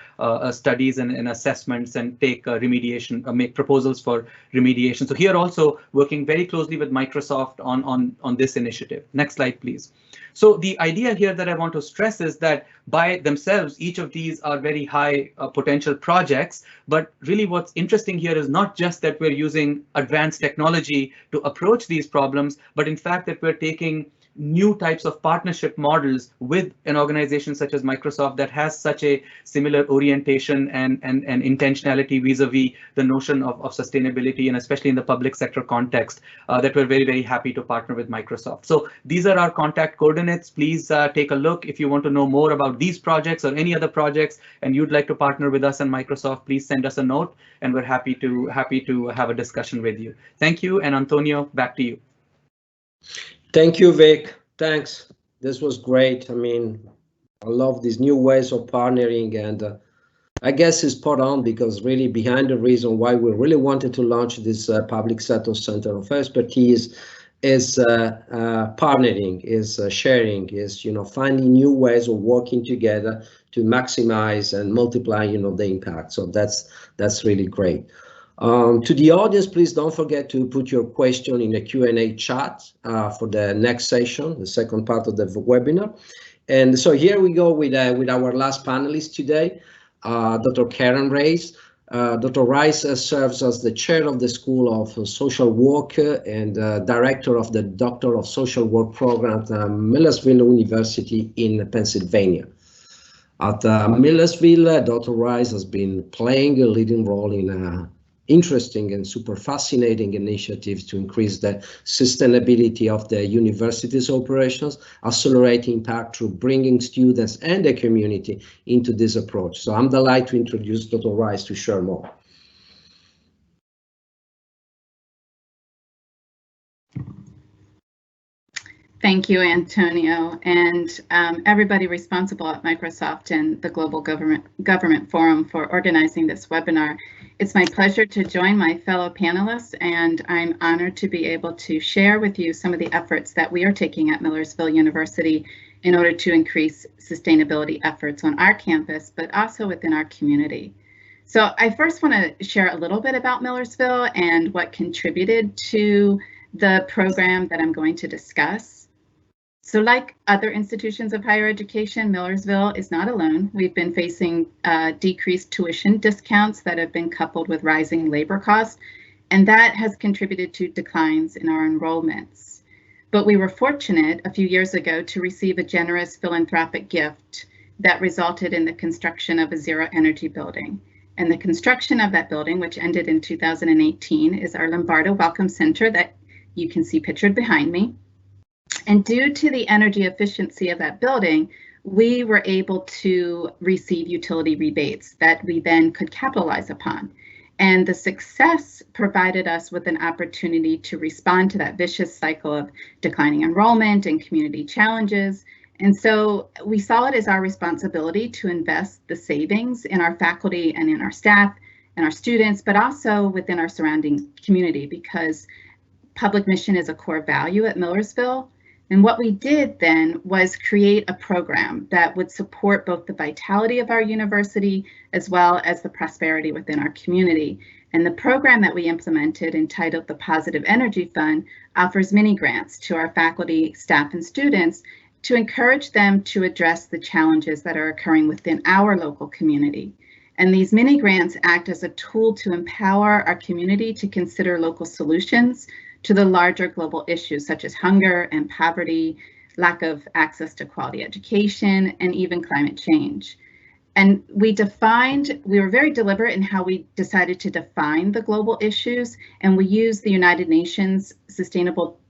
studies and assessments and take remediation, make proposals for remediation. So here also working very closely with Microsoft on this initiative. Next slide, please. So the idea here that I want to stress is that by themselves, each of these are very high potential projects. But really what's interesting here is not just that we're using advanced technology to approach these problems, but in fact that we're taking new types of partnership models with an organization such as Microsoft that has such a similar orientation and intentionality vis-a-vis the notion of sustainability, and especially in the public sector context, that we're very, very happy to partner with Microsoft. So these are our contact coordinates. Please take a look if you want to know more about these projects or any other projects and you'd like to partner with us and Microsoft. Please send us a note and we're happy to have a discussion with you. Thank you, and Antonio, back to you. Thank you, Vic. Thanks. This was great. I mean, I love these new ways of partnering, and I guess it's spot on, because really behind the reason why we really wanted to launch this public sector center of expertise is partnering, is sharing, is finding new ways of working together to maximize and multiply the impact. So that's really great. To the audience, please don't forget to put your question in the Q&A chat for the next session, the second part of the webinar. And so here we go with our last panelist today, Dr. Karen Rice. Dr. Rice serves as the chair of the School of Social Work and director of the Doctor of Social Work program at Millersville University in Pennsylvania. At Millersville, Dr. Rice has been playing a leading role in interesting and super fascinating initiatives to increase the sustainability of the university's operations, accelerate impact through bringing students and the community into this approach. So I'm delighted to introduce Dr. Rice to share more. Thank you, Antonio, and everybody responsible at Microsoft and the Global Government Forum for organizing this webinar. It's my pleasure to join my fellow panelists, and I'm honored to be able to share with you some of the efforts that we are taking at Millersville University in order to increase sustainability efforts on our campus, but also within our community. So I first want to share a little bit about Millersville and what contributed to the program that I'm going to discuss. So like other institutions of higher education, Millersville is not alone. We've been facing decreased tuition discounts that have been coupled with rising labor costs, and that has contributed to declines in our enrollments. But we were fortunate a few years ago to receive a generous philanthropic gift that resulted in the construction of a zero energy building. And the construction of that building, which ended in 2018, is our Lombardo Welcome Center that you can see pictured behind me. And due to the energy efficiency of that building, we were able to receive utility rebates that we then could capitalize upon. And the success provided us with an opportunity to respond to that vicious cycle of declining enrollment and community challenges. And so we saw it as our responsibility to invest the savings in our faculty and in our staff and our students, but also within our surrounding community, because public mission is a core value at Millersville. And what we did then was create a program that would support both the vitality of our university as well as the prosperity within our community. And the program that we implemented, entitled the Positive Energy Fund, offers mini grants to our faculty, staff, and students to encourage them to address the challenges that are occurring within our local community. And these mini grants act as a tool to empower our community to consider local solutions to the larger global issues such as hunger and poverty, lack of access to quality education, and even climate change. And we were very deliberate in how we decided to define the global issues, and we used the United Nations Sustainable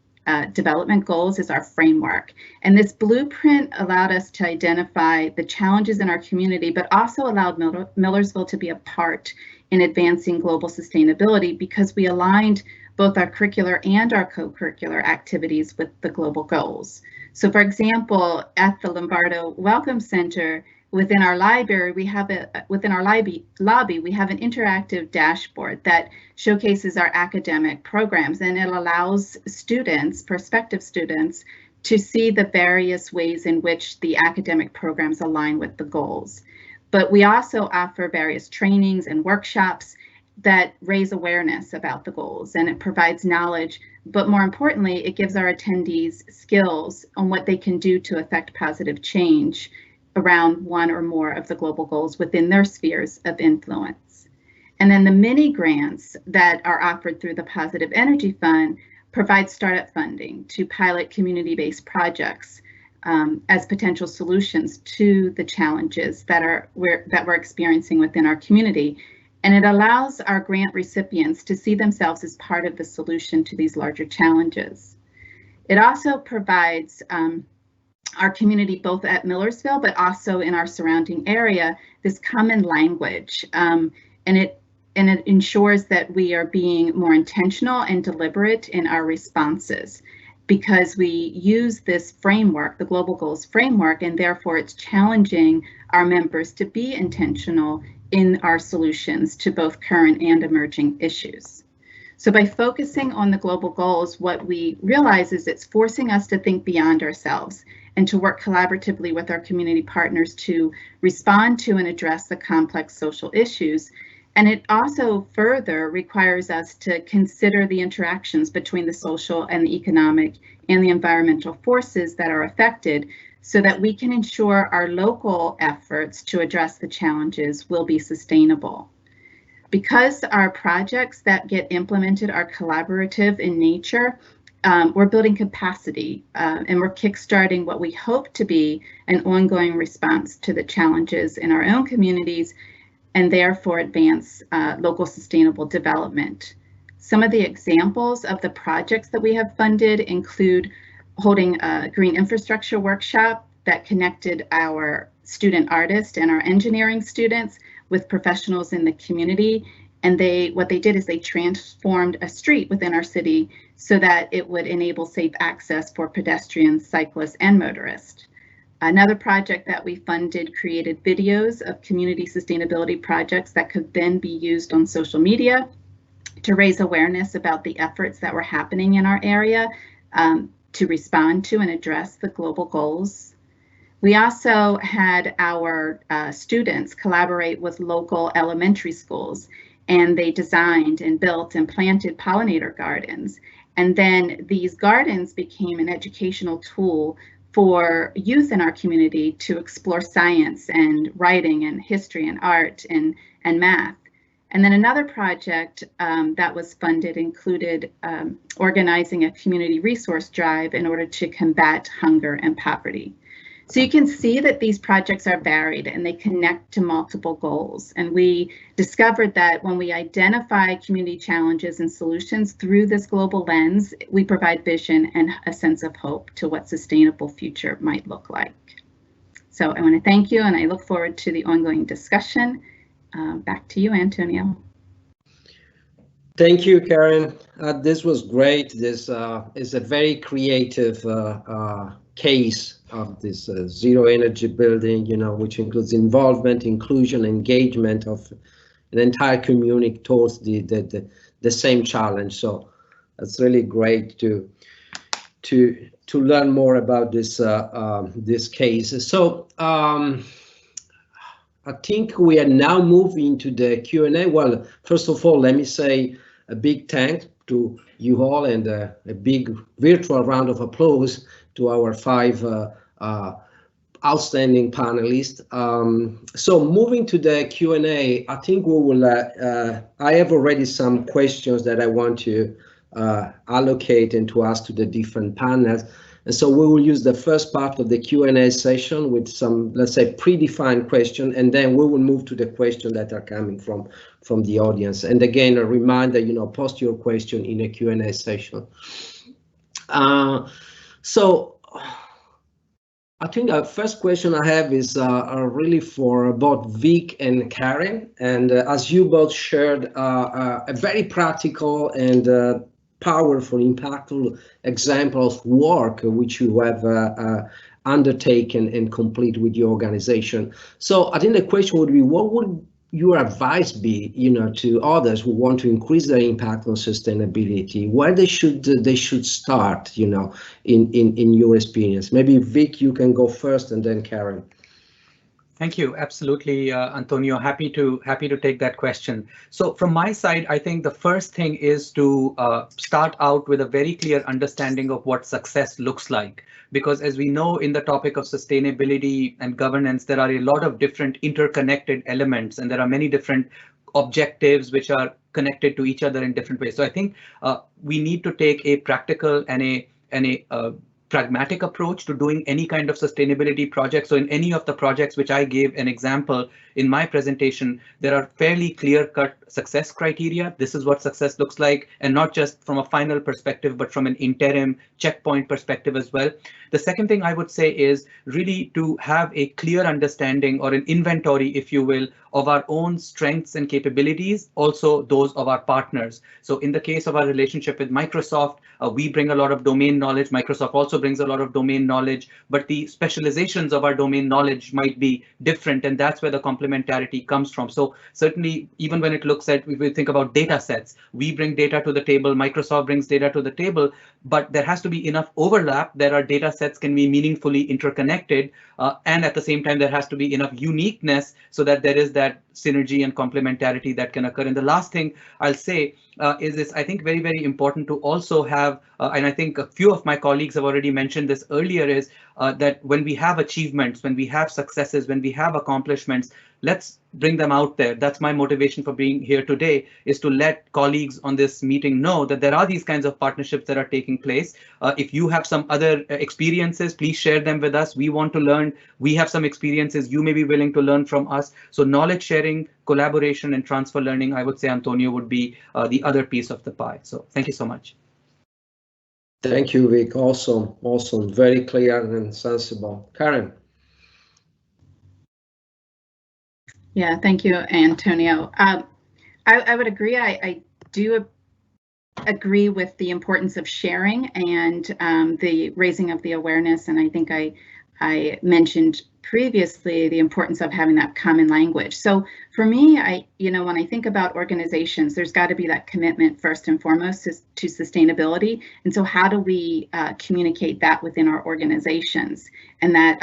Development Goals as our framework. And this blueprint allowed us to identify the challenges in our community, but also allowed Millersville to be a part in advancing global sustainability, because we aligned both our curricular and our co-curricular activities with the global goals. So for example, at the Lombardo Welcome Center, within our library, we have within our lobby, we have an interactive dashboard that showcases our academic programs, and it allows students, prospective students, to see the various ways in which the academic programs align with the goals. But we also offer various trainings and workshops that raise awareness about the goals, and it provides knowledge, but more importantly, it gives our attendees skills on what they can do to affect positive change around one or more of the global goals within their spheres of influence. And then the mini grants that are offered through the Positive Energy Fund provide startup funding to pilot community-based projects as potential solutions to the challenges that we're experiencing within our community. And it allows our grant recipients to see themselves as part of the solution to these larger challenges. It also provides our community, both at Millersville, but also in our surrounding area, this common language. And it ensures that we are being more intentional and deliberate in our responses, because we use this framework, the Global Goals framework, and therefore it's challenging our members to be intentional in our solutions to both current and emerging issues. So by focusing on the global goals, what we realize is it's forcing us to think beyond ourselves and to work collaboratively with our community partners to respond to and address the complex social issues. And it also further requires us to consider the interactions between the social and the economic and the environmental forces that are affected, so that we can ensure our local efforts to address the challenges will be sustainable. Because our projects that get implemented are collaborative in nature, we're building capacity and we're kickstarting what we hope to be an ongoing response to the challenges in our own communities, and therefore advance local sustainable development. Some of the examples of the projects that we have funded include holding a green infrastructure workshop that connected our student artists and our engineering students with professionals in the community. And what they did is they transformed a street within our city so that it would enable safe access for pedestrians, cyclists, and motorists. Another project that we funded created videos of community sustainability projects that could then be used on social media to raise awareness about the efforts that were happening in our area to respond to and address the global goals. We also had our students collaborate with local elementary schools, and they designed and built and planted pollinator gardens. And then these gardens became an educational tool for youth in our community to explore science and writing and history and art and math. And then another project that was funded included organizing a community resource drive in order to combat hunger and poverty. So you can see that these projects are varied and they connect to multiple goals. And we discovered that when we identify community challenges and solutions through this global lens, we provide vision and a sense of hope to what sustainable future might look like. So I want to thank you, and I look forward to the ongoing discussion. Back to you, Antonio. Thank you, Karen. This was great. This is a very creative case of this zero energy building, which includes involvement, inclusion, engagement of an entire community towards the same challenge. So it's really great to learn more about this this case. So I think we are now moving to the Q&A. Well, first of all, let me say a big thanks to you all, and a big virtual round of applause to our 5 outstanding panelists. So moving to the Q&A, I think we will, I have already some questions that I want to allocate and to ask to the different panels. And so we will use the first part of the Q&A session with some, let's say, predefined question, and then we will move to the questions that are coming from the audience. And again, a reminder, post your question in a Q&A session. So I think the first question I have is really for both Vic and Karen. And as you both shared a very practical and powerful, impactful example of work which you have undertaken and complete with your organization. So I think the question would be, what would your advice be, to others who want to increase their impact on sustainability, where they should start, in your experience? Maybe Vic, you can go first, and then Karen. Thank you. Absolutely, Antonio. Happy to take that question. So from my side, I think the first thing is to start out with a very clear understanding of what success looks like. Because as we know, in the topic of sustainability and governance, there are a lot of different interconnected elements, and there are many different objectives which are connected to each other in different ways. So I think we need to take a practical and a pragmatic approach to doing any kind of sustainability project. So in any of the projects which I gave an example in my presentation, there are fairly clear-cut success criteria. This is what success looks like, and not just from a final perspective, but from an interim checkpoint perspective as well. The second thing I would say is really to have a clear understanding, or an inventory, if you will, of our own strengths and capabilities, also those of our partners. So in the case of our relationship with Microsoft, we bring a lot of domain knowledge. Microsoft also brings a lot of domain knowledge, but the specializations of our domain knowledge might be different, and that's where the complementarity comes from. So certainly, even when it looks at, if we think about data sets, we bring data to the table, Microsoft brings data to the table, but there has to be enough overlap that our data sets can be meaningfully interconnected, and at the same time, there has to be enough uniqueness so that there is that synergy and complementarity that can occur. And the last thing I'll say is this, I think very, very important to also have, and I think a few of my colleagues have already mentioned this earlier, is that when we have achievements, when we have successes, when we have accomplishments, let's bring them out there. That's my motivation for being here today, is to let colleagues on this meeting know that there are these kinds of partnerships that are taking place. If you have some other experiences, please share them with us. We want to learn. We have some experiences you may be willing to learn from us. So knowledge sharing, collaboration, and transfer learning, I would say, Antonio, would be the other piece of the pie. So thank you so much. Thank you, Vic. Awesome, awesome, very clear and sensible. Karen. Yeah, thank you, Antonio. I would agree. I do agree with the importance of sharing and the raising of the awareness. And I think I mentioned previously the importance of having that common language. So for me, when I think about organizations, there's got to be that commitment first and foremost to sustainability. And so how do we communicate that within our organizations? And that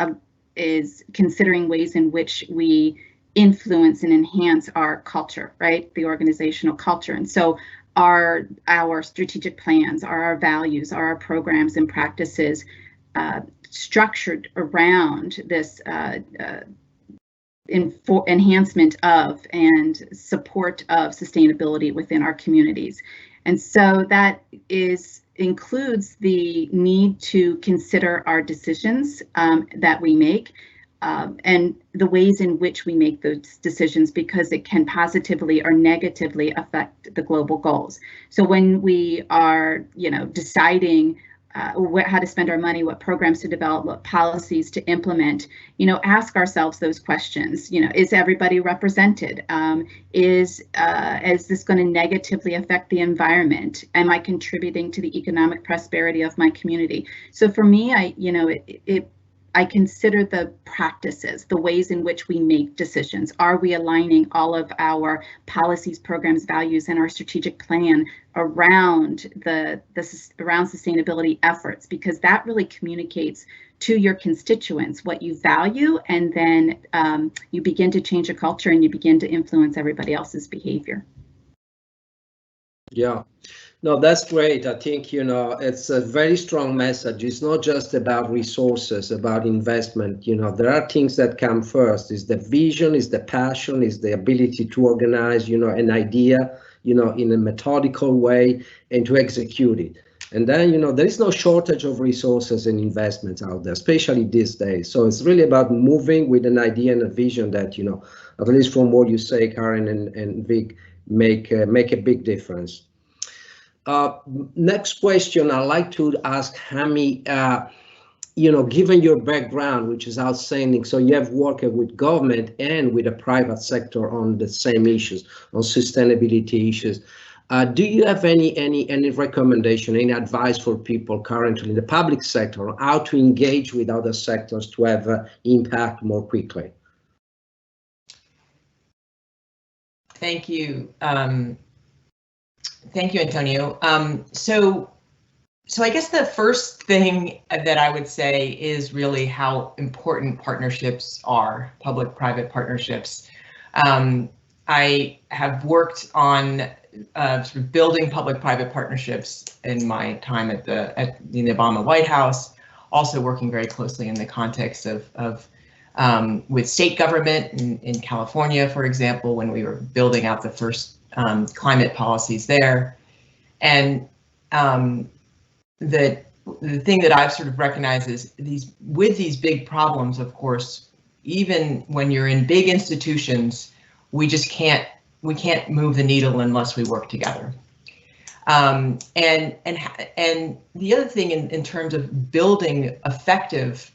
is considering ways in which we influence and enhance our culture, right? The organizational culture. And so are our strategic plans, are our values, are our programs and practices structured around this enhancement of and support of sustainability within our communities? And so that includes the need to consider our decisions that we make, and the ways in which we make those decisions, because it can positively or negatively affect the global goals. So when we are, deciding how to spend our money, what programs to develop, what policies to implement, ask ourselves those questions. Is everybody represented? Is this going to negatively affect the environment? Am I contributing to the economic prosperity of my community? So for me, I consider the practices, the ways in which we make decisions. Are we aligning all of our policies, programs, values, and our strategic plan around around sustainability efforts? Because that really communicates to your constituents what you value, and then you begin to change a culture and you begin to influence everybody else's behavior. Yeah. No, that's great. I think, it's a very strong message. It's not just about resources, about investment. There are things that come first. Is the vision, is the passion, is the ability to organize, an idea, in a methodical way and to execute it. And then, there is no shortage of resources and investments out there, especially these days. So it's really about moving with an idea and a vision that, at least from what you say, Karen and Vic, make a big difference. Next question I'd like to ask Hami, given your background, which is outstanding, so you have worked with government and with the private sector on the same issues, on sustainability issues. Do you have any recommendation, any advice for people currently in the public sector on how to engage with other sectors to have impact more quickly? Thank you. Thank you, Antonio. So I guess the first thing that I would say is really how important partnerships are, public-private partnerships. I have worked on sort of building public-private partnerships in my time at the Obama White House, also working very closely in the context of with state government in California, for example, when we were building out the first climate policies there. And the thing that I've sort of recognized is with these big problems, of course, even when you're in big institutions, we can't move the needle unless we work together. And the other thing in terms of building effective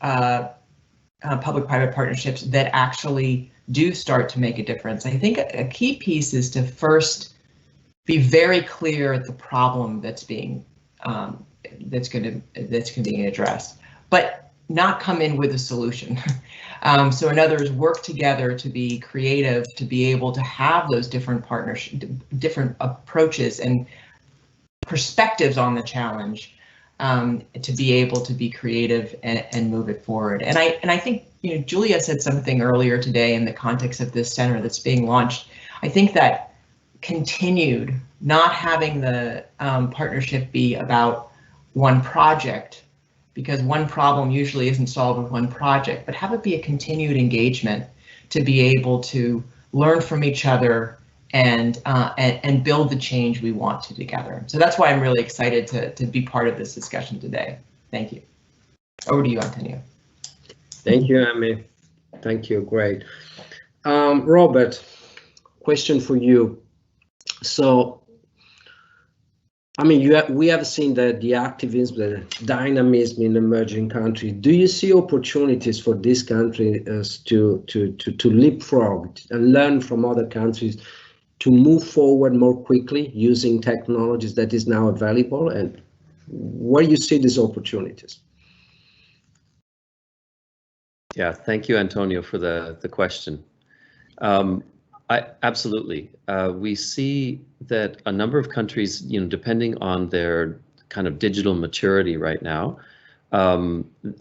public-private partnerships that actually do start to make a difference, I think a key piece is to first be very clear at the problem that's being addressed, but not come in with a solution. So in other words, work together to be creative, to be able to have those different partnerships, different approaches and perspectives on the challenge, to be able to be creative and move it forward. And I think, Julia said something earlier today in the context of this center that's being launched. I think that continued, not having the partnership be about one project, because one problem usually isn't solved with one project, but have it be a continued engagement to be able to learn from each other and build the change we want to together. So that's why I'm really excited to be part of this discussion today. Thank you. Over to you, Antonio. Thank you, Amy. Thank you. Great. Robert, question for you. So, I mean, we have seen that the activism, the dynamism in emerging countries. Do you see opportunities for these countries to leapfrog and learn from other countries to move forward more quickly using technologies that is now available? And where you see these opportunities? Yeah, thank you, Antonio, for the question. Absolutely. We see that a number of countries, depending on their kind of digital maturity right now,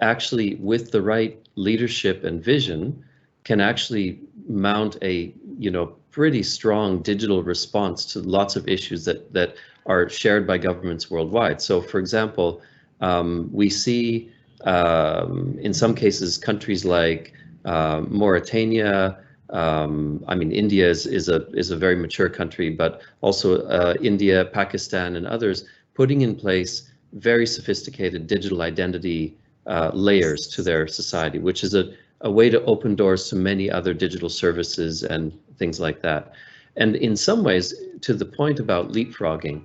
actually with the right leadership and vision, can actually mount a, pretty strong digital response to lots of issues that are shared by governments worldwide. So, for example, we see in some cases countries like Mauritania. I mean, India is a very mature country, but also India, Pakistan, and others putting in place very sophisticated digital identity layers to their society, which is a way to open doors to many other digital services and things like that. And in some ways, to the point about leapfrogging,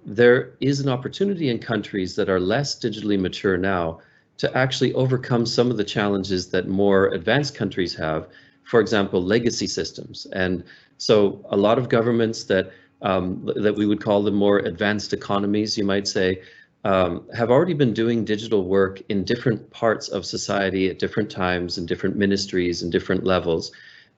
there is an opportunity in countries that are less digitally mature now to actually overcome some of the challenges that more advanced countries have. For example, legacy systems. And so a lot of governments that we would call the more advanced economies, you might say, have already been doing digital work in different parts of society at different times and different ministries and different levels.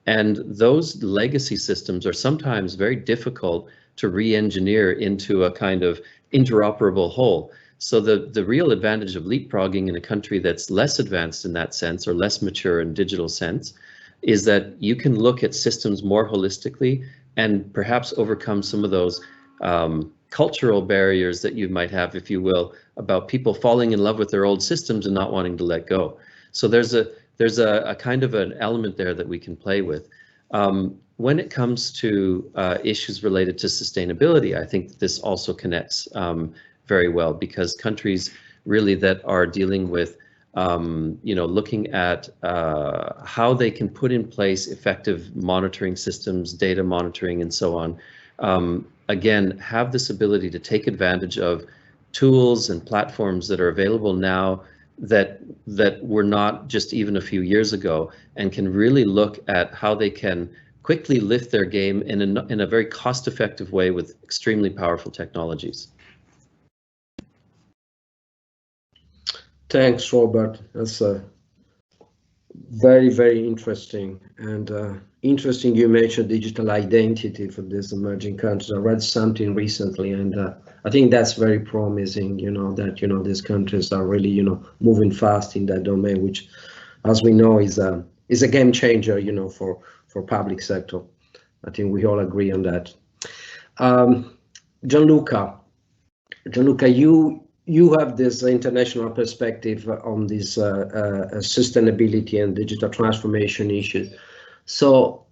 And those legacy systems are sometimes very difficult to re-engineer into a kind of interoperable whole. So the real advantage of leapfrogging in a country that's less advanced in that sense or less mature in digital sense is that you can look at systems more holistically and perhaps overcome some of those cultural barriers that you might have, if you will, about people falling in love with their old systems and not wanting to let go. So there's a kind of an element there that we can play with. When it comes to issues related to sustainability, I think this also connects very well, because countries really that are dealing with looking at how they can put in place effective monitoring systems, data monitoring, and so on, again, have this ability to take advantage of tools and platforms that are available now that were not just even a few years ago, and can really look at how they can quickly lift their game in a very cost-effective way with extremely powerful technologies. Thanks, Robert. That's very, very interesting. And interesting you mentioned digital identity for these emerging countries. I read something recently, and I think that's very promising, that, these countries are really, moving fast in that domain, which, as we know, is a game changer, for public sector. I think we all agree on that. Gianluca, you have this international perspective on this sustainability and digital transformation issues. So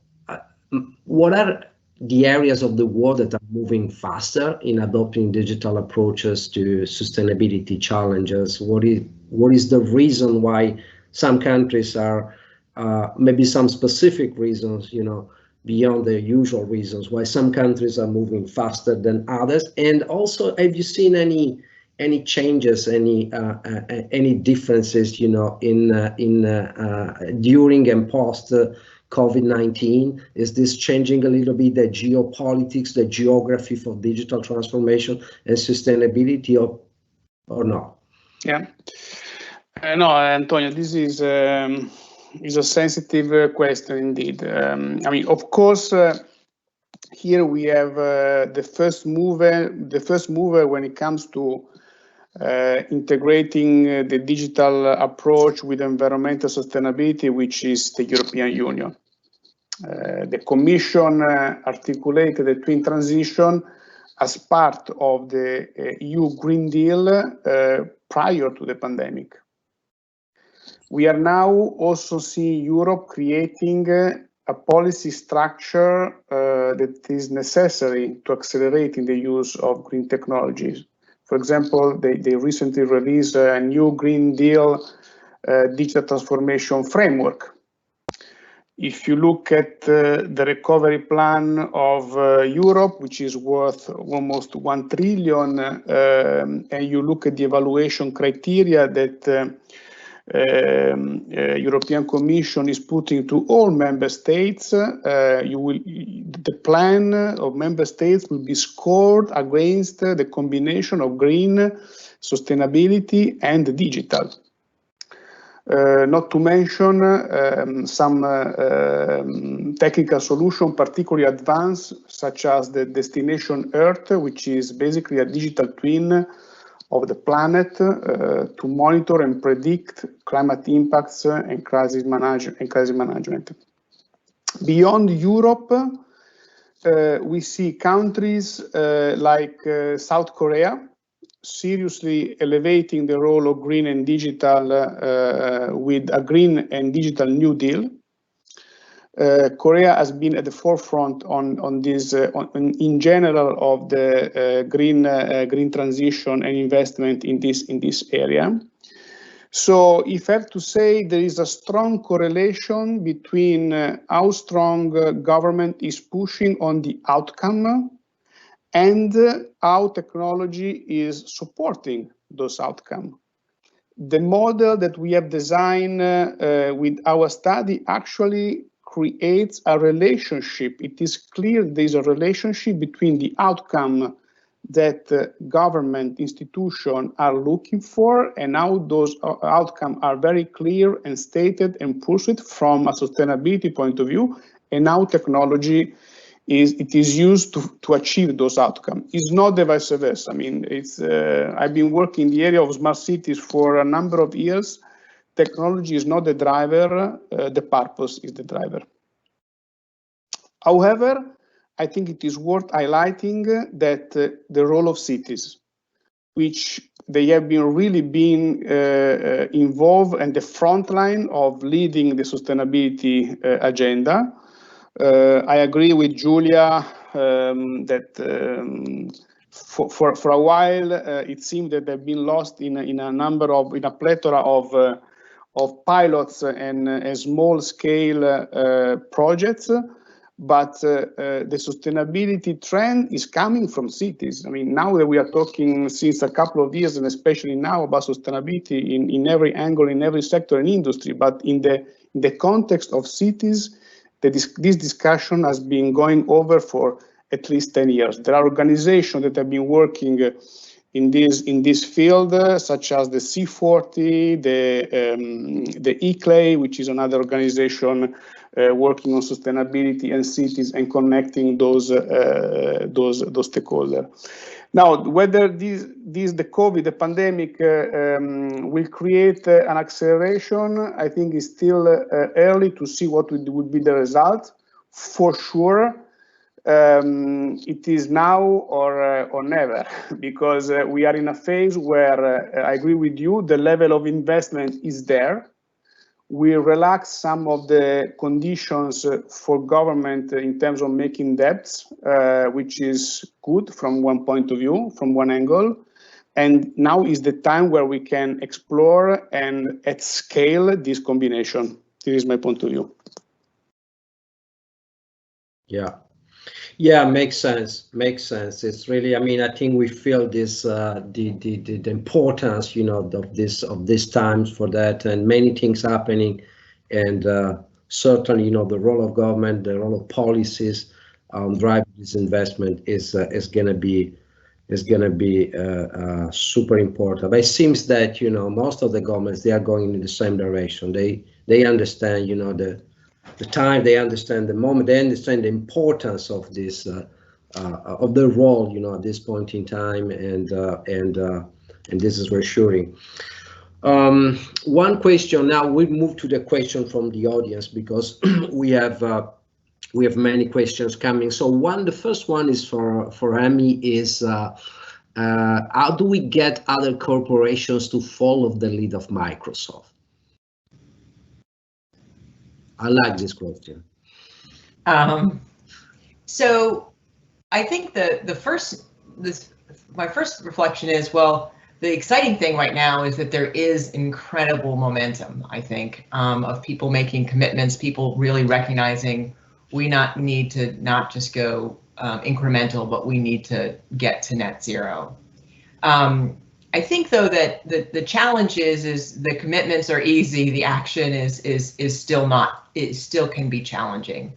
what are the areas of the world that are moving faster in adopting digital approaches to sustainability challenges? What is the reason why some countries are, maybe some specific reasons, beyond the usual reasons, why some countries are moving faster than others? And also, have you seen any changes, any differences, in during and post COVID-19? Is this changing a little bit the geopolitics, the geography for digital transformation and sustainability, or not? Yeah, no, Antonio, this is a sensitive question indeed. I mean, of course, here we have the first mover when it comes to integrating the digital approach with environmental sustainability, which is the European Union. The Commission articulated the twin transition as part of the EU Green Deal prior to the pandemic. We are now also seeing Europe creating a policy structure that is necessary to accelerate in the use of green technologies. For example, they recently released a new Green Deal digital transformation framework. If you look at the recovery plan of Europe, which is worth almost 1 trillion, and you look at the evaluation criteria that European Commission is putting to all member states, the plan of member states will be scored against the combination of green, sustainability, and digital. Not to mention some technical solution particularly advanced, such as the Destination Earth, which is basically a digital twin of the planet to monitor and predict climate impacts and crisis management. Beyond Europe, we see countries like South Korea seriously elevating the role of green and digital with a green and digital New Deal. Korea has been at the forefront on this, in general, of the green transition and investment in this area. So, if I have to say, there is a strong correlation between how strong government is pushing on the outcome and how technology is supporting those outcomes. The model that we have designed with our study actually creates a relationship. It is clear there's a relationship between the outcome that government institutions are looking for and how those outcomes are very clear and stated and pursued from a sustainability point of view, and how technology is used to achieve those outcomes. It's not the vice versa. I mean, I've been working in the area of smart cities for a number of years. Technology is not the driver, the purpose is the driver. However, I think it is worth highlighting that the role of cities, which they have really been involved in the front line of leading the sustainability agenda. I agree with Julia that for a while it seemed that they've been lost in a plethora of pilots and small scale projects, but the sustainability trend is coming from cities. I mean, now that we are talking since a couple of years, and especially now, about sustainability in every angle, in every sector and industry, but in the context of cities, this discussion has been going over for at least 10 years. There are organizations that have been working in this field, such as the C40, the ECLAY, which is another organization working on sustainability and cities and connecting those stakeholders. Now, whether the COVID, the pandemic, will create an acceleration, I think is still early to see what would be the result. For sure, it is now or never, because we are in a phase where I agree with you, the level of investment is there. We relax some of the conditions for government in terms of making debts, which is good from one point of view, from one angle. And now is the time where we can explore and at scale this combination. This is my point of view. Yeah, makes sense. It's really, I mean, I think we feel this the importance, of this times for that, and many things happening, and certainly, the role of government, the role of policies driving this investment is going to be super important. But it seems that most of the governments, they are going in the same direction. They understand the time, they understand the moment, they understand the importance of this of the role at this point in time, and this is reassuring. One question now, we move to the question from the audience, because we have many questions coming. So the first one is for Amy, is how do we get other corporations to follow the lead of Microsoft? I like this question. So I think my first reflection is, well, the exciting thing right now is that there is incredible momentum, I think, of people making commitments, people really recognizing we need to not just go incremental, but we need to get to net zero. I think, though, that the challenge is the commitments are easy, the action is still not, it still can be challenging.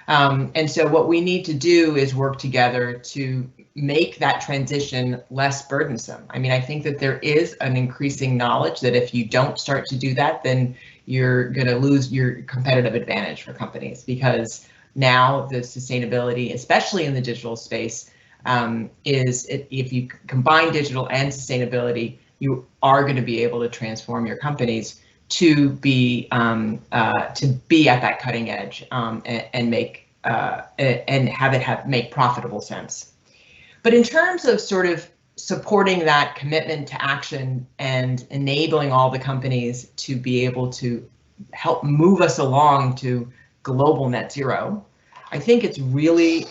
And so what we need to do is work together to make that transition less burdensome. I mean, I think that there is an increasing knowledge that if you don't start to do that, then you're going to lose your competitive advantage for companies, because now the sustainability, especially in the digital space, if you combine digital and sustainability, you are going to be able to transform your companies to be at that cutting edge and make make profitable sense. But in terms of sort of supporting that commitment to action and enabling all the companies to be able to help move us along to global net zero, I think it's really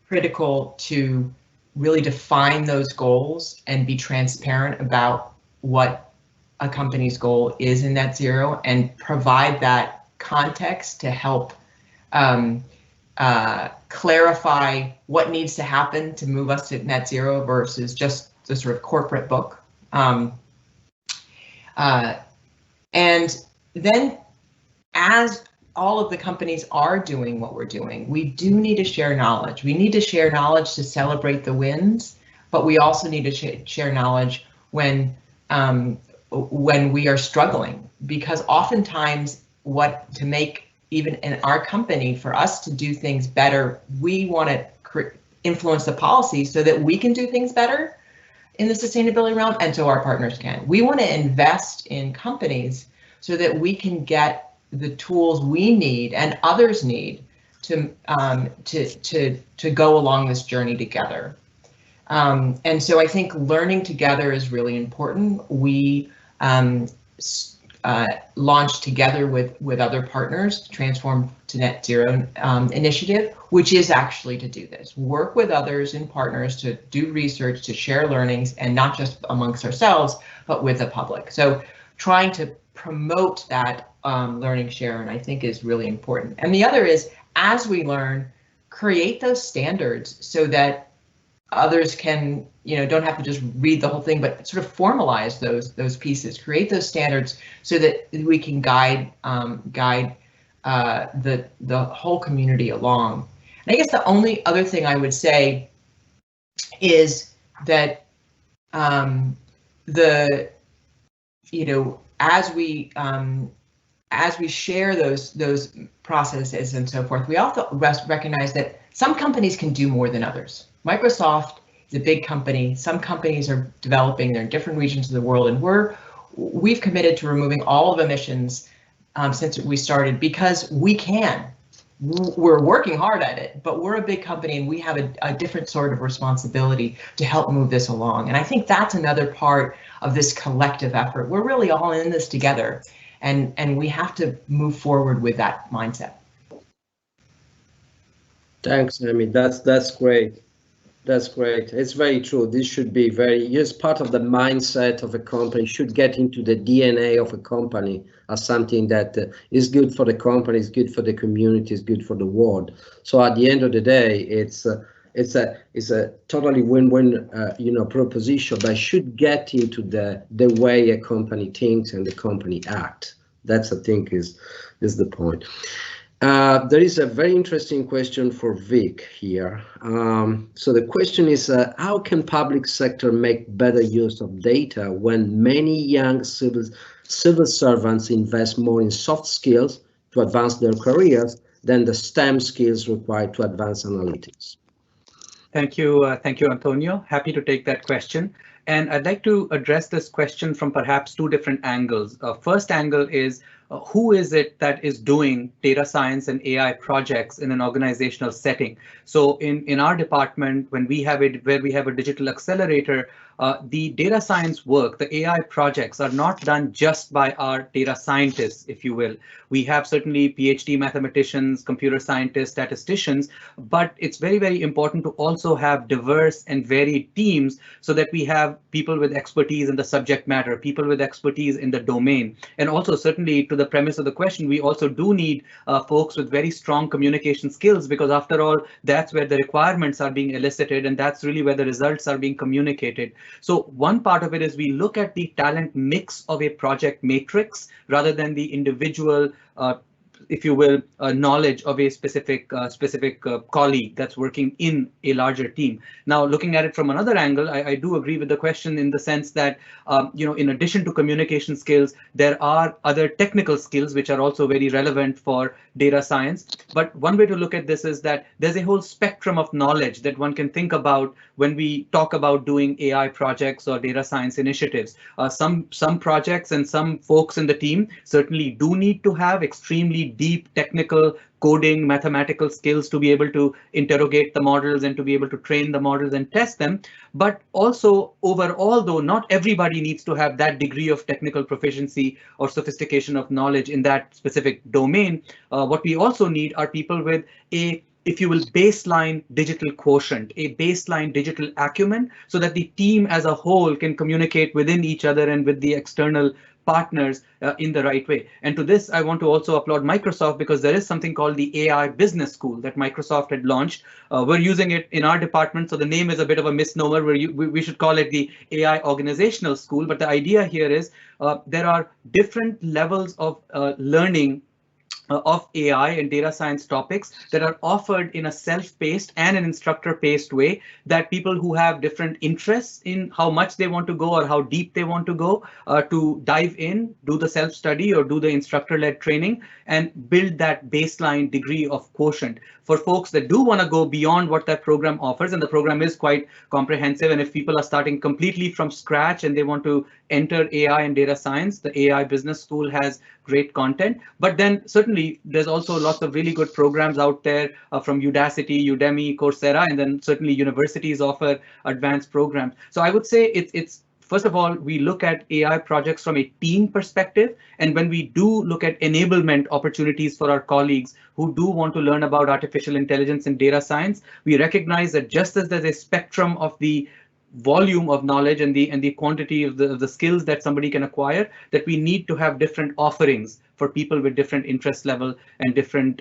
critical to really define those goals and be transparent about what a company's goal is in net zero and provide that context to help clarify what needs to happen to move us to net zero versus just the sort of corporate book. And then, as all of the companies are doing what we're doing, we do need to share knowledge. We need to share knowledge to celebrate the wins, but we also need to share knowledge when we are struggling, because oftentimes to make, even in our company, for us to do things better, we want to influence the policy so that we can do things better in the sustainability realm, and so our partners can. We want to invest in companies so that we can get the tools we need and others need to go along this journey together. And so I think learning together is really important. We launched together with other partners the Transform to Net Zero initiative, which is actually to do this. Work with others and partners to do research, to share learnings, and not just amongst ourselves, but with the public. So trying to promote that learning share, and I think is really important. And the other is, as we learn, create those standards so that others can, don't have to just read the whole thing, but sort of formalize those pieces, create those standards so that we can guide the whole community along. And I guess the only other thing I would say is that as we share those processes and so forth, we also recognize that some companies can do more than others. Microsoft is a big company. Some companies are developing, they're in different regions of the world, and we've committed to removing all of emissions since we started, because we can. We're working hard at it, but we're a big company and we have a different sort of responsibility to help move this along. And I think that's another part of this collective effort. We're really all in this together, and we have to move forward with that mindset. Thanks, Amy. That's great. That's great. It's very true. This should be just part of the mindset of a company, should get into the DNA of a company as something that is good for the company, is good for the community, is good for the world. So at the end of the day, it's a totally win-win proposition, but should get into the way a company thinks and the company acts. That's, I think, is the point. There is a very interesting question for Vic here. So the question is, how can public sector make better use of data when many young civil servants invest more in soft skills to advance their careers than the STEM skills required to advance analytics? Thank you, Antonio. Happy to take that question. And I'd like to address this question from perhaps two different angles. First angle is, who is it that is doing data science and AI projects in an organizational setting. So in our department, when we have where we have a digital accelerator, the data science work, the AI projects are not done just by our data scientists, if you will. We have certainly PhD mathematicians, computer scientists, statisticians, but it's very, very important to also have diverse and varied teams so that we have people with expertise in the subject matter, people with expertise in the domain. And also certainly to the premise of the question, we also do need folks with very strong communication skills, because after all, that's where the requirements are being elicited and that's really where the results are being communicated. So one part of it is we look at the talent mix of a project matrix rather than the individual if you will, knowledge of a specific colleague that's working in a larger team. Now, looking at it from another angle, I do agree with the question in the sense that, in addition to communication skills, there are other technical skills which are also very relevant for data science. But one way to look at this is that there's a whole spectrum of knowledge that one can think about when we talk about doing AI projects or data science initiatives. Some projects and some folks in the team certainly do need to have extremely deep technical coding, mathematical skills to be able to interrogate the models and to be able to train the models and test them. But also overall, though, not everybody needs to have that degree of technical proficiency or sophistication of knowledge in that specific domain. What we also need are people with a, if you will, baseline digital quotient, a baseline digital acumen, so that the team as a whole can communicate within each other and with the external partners in the right way. And to this, I want to also applaud Microsoft, because there is something called the AI Business School that Microsoft had launched. We're using it in our department, so the name is a bit of a misnomer. We should call it the AI Organizational School. But the idea here is there are different levels of learning of AI and data science topics that are offered in a self-paced and an instructor-paced way, that people who have different interests in how much they want to go or how deep they want to go to dive in, do the self-study or do the instructor-led training and build that baseline degree of quotient. For folks that do want to go beyond what that program offers, and the program is quite comprehensive, and if people are starting completely from scratch and they want to enter AI and data science, the AI Business School has great content. But then certainly there's also lots of really good programs out there from Udacity, Udemy, Coursera, and then certainly universities offer advanced programs. So I would say it's first of all, we look at AI projects from a team perspective. And when we do look at enablement opportunities for our colleagues who do want to learn about artificial intelligence and data science, we recognize that just as there's a spectrum of the volume of knowledge and the quantity of the skills that somebody can acquire, that we need to have different offerings for people with different interest level and different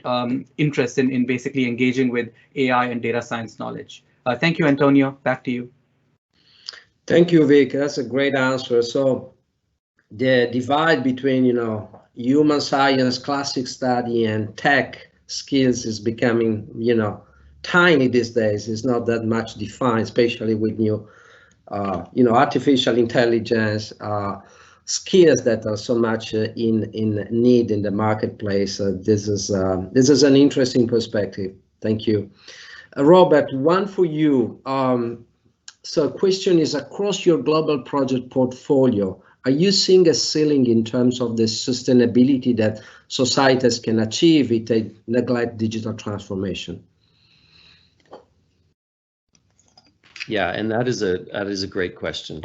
interests in basically engaging with AI and data science knowledge. Thank you, Antonio. Back to you. Thank you, Vic. That's a great answer. So the divide between, human science, classic study and tech skills is becoming, tiny these days. It's not that much defined, especially with new, artificial intelligence skills that are so much in need in the marketplace. This is an interesting perspective. Thank you, Robert. One for you. So question is, across your global project portfolio, are you seeing a ceiling in terms of the sustainability that societies can achieve if they neglect digital transformation? Yeah, and that is a great question.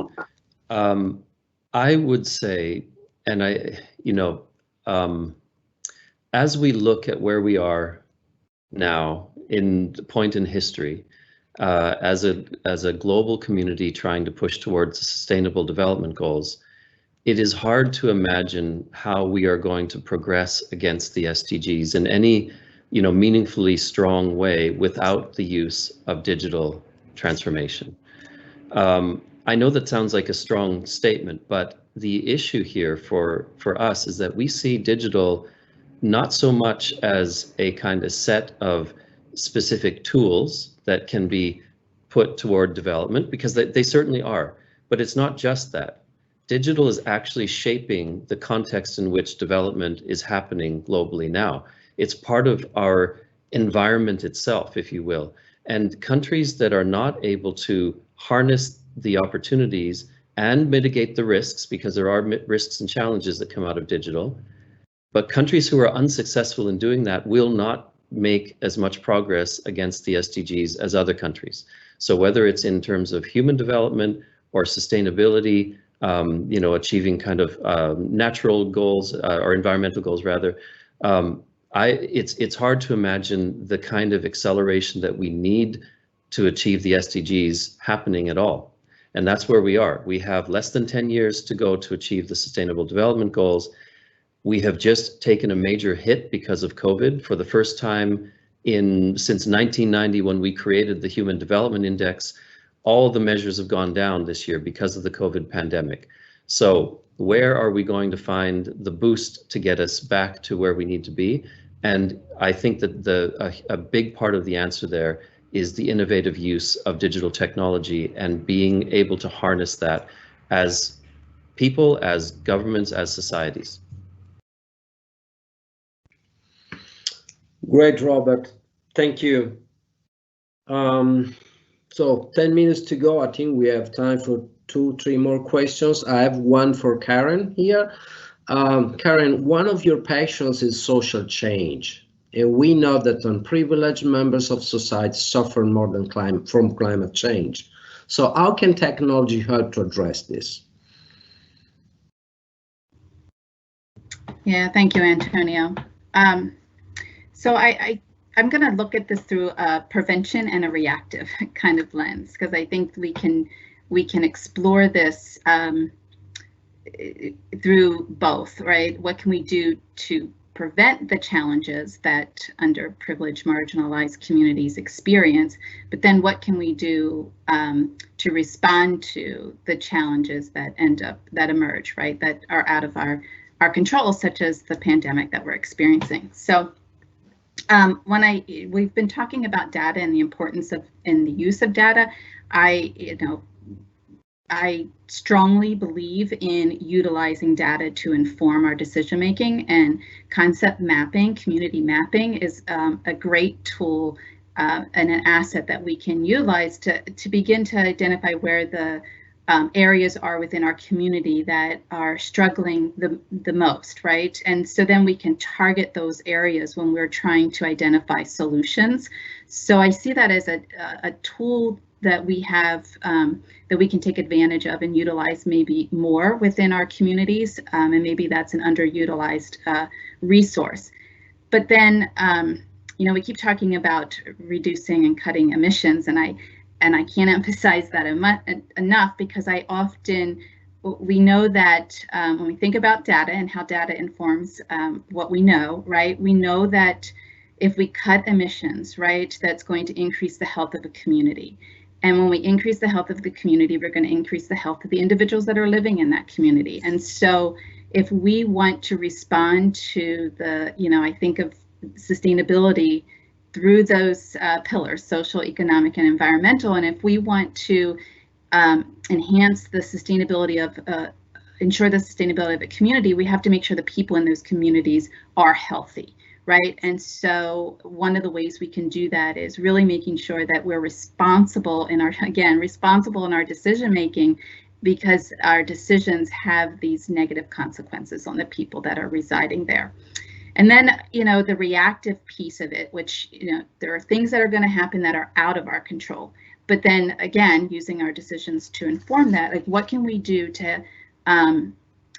I would say, and as we look at where we are now in the point in history, as a global community trying to push towards sustainable development goals, it is hard to imagine how we are going to progress against the SDGs in any, meaningfully strong way without the use of digital transformation. I know that sounds like a strong statement, but the issue here for us is that we see digital not so much as a kind of set of specific tools that can be put toward development, because they certainly are, but it's not just that. Digital is actually shaping the context in which development is happening globally now. It's part of our environment itself, if you will. And countries that are not able to harness the opportunities and mitigate the risks, because there are risks and challenges that come out of digital, But countries who are unsuccessful in doing that will not make as much progress against the SDGs as other countries. So whether it's in terms of human development or sustainability, achieving kind of natural goals or environmental goals rather, it's hard to imagine the kind of acceleration that we need to achieve the SDGs happening at all. And that's where we are. We have less than 10 years to go to achieve the Sustainable Development Goals. We have just taken a major hit because of COVID. For the first time since 1990, when we created the Human Development Index, all the measures have gone down this year because of the COVID pandemic. So where are we going to find the boost to get us back to where we need to be? And I think that a big part of the answer there is the innovative use of digital technology and being able to harness that as people, as governments, as societies. Great, Robert. Thank you. So 10 minutes to go. I think we have time for 2-3 more questions. I have one for Karen here. Karen, one of your passions is social change. And we know that unprivileged members of society suffer more than from climate change. So how can technology help to address this? Yeah, thank you, Antonio. So I'm going to look at this through a prevention and a reactive kind of lens, because I think we can explore this through both, right? What can we do to prevent the challenges that underprivileged, marginalized communities experience, but then what can we do to respond to the challenges that emerge, right, that are out of our control, such as the pandemic that we're experiencing. So we've been talking about data and the importance of and the use of data. I strongly believe in utilizing data to inform our decision making, and concept mapping, community mapping is a great tool and an asset that we can utilize to begin to identify where the areas are within our community that are struggling the most, right? And so then we can target those areas when we're trying to identify solutions. So I see that as a tool that we have that we can take advantage of and utilize maybe more within our communities, and maybe that's an underutilized resource. But then, we keep talking about reducing and cutting emissions, and I can't emphasize that enough, because we know that when we think about data and how data informs what we know, right? We know that if we cut emissions, right, that's going to increase the health of a community. And when we increase the health of the community, we're going to increase the health of the individuals that are living in that community. And so if we want to respond to I think of sustainability through those pillars, social, economic, and environmental, and if we want to enhance the sustainability of, ensure the sustainability of a community, we have to make sure the people in those communities are healthy. Right. And so one of the ways we can do that is really making sure that we're responsible in our decision making, because our decisions have these negative consequences on the people that are residing there. And then, the reactive piece of it, which, there are things that are going to happen that are out of our control. But then again, using our decisions to inform that, like, what can we do to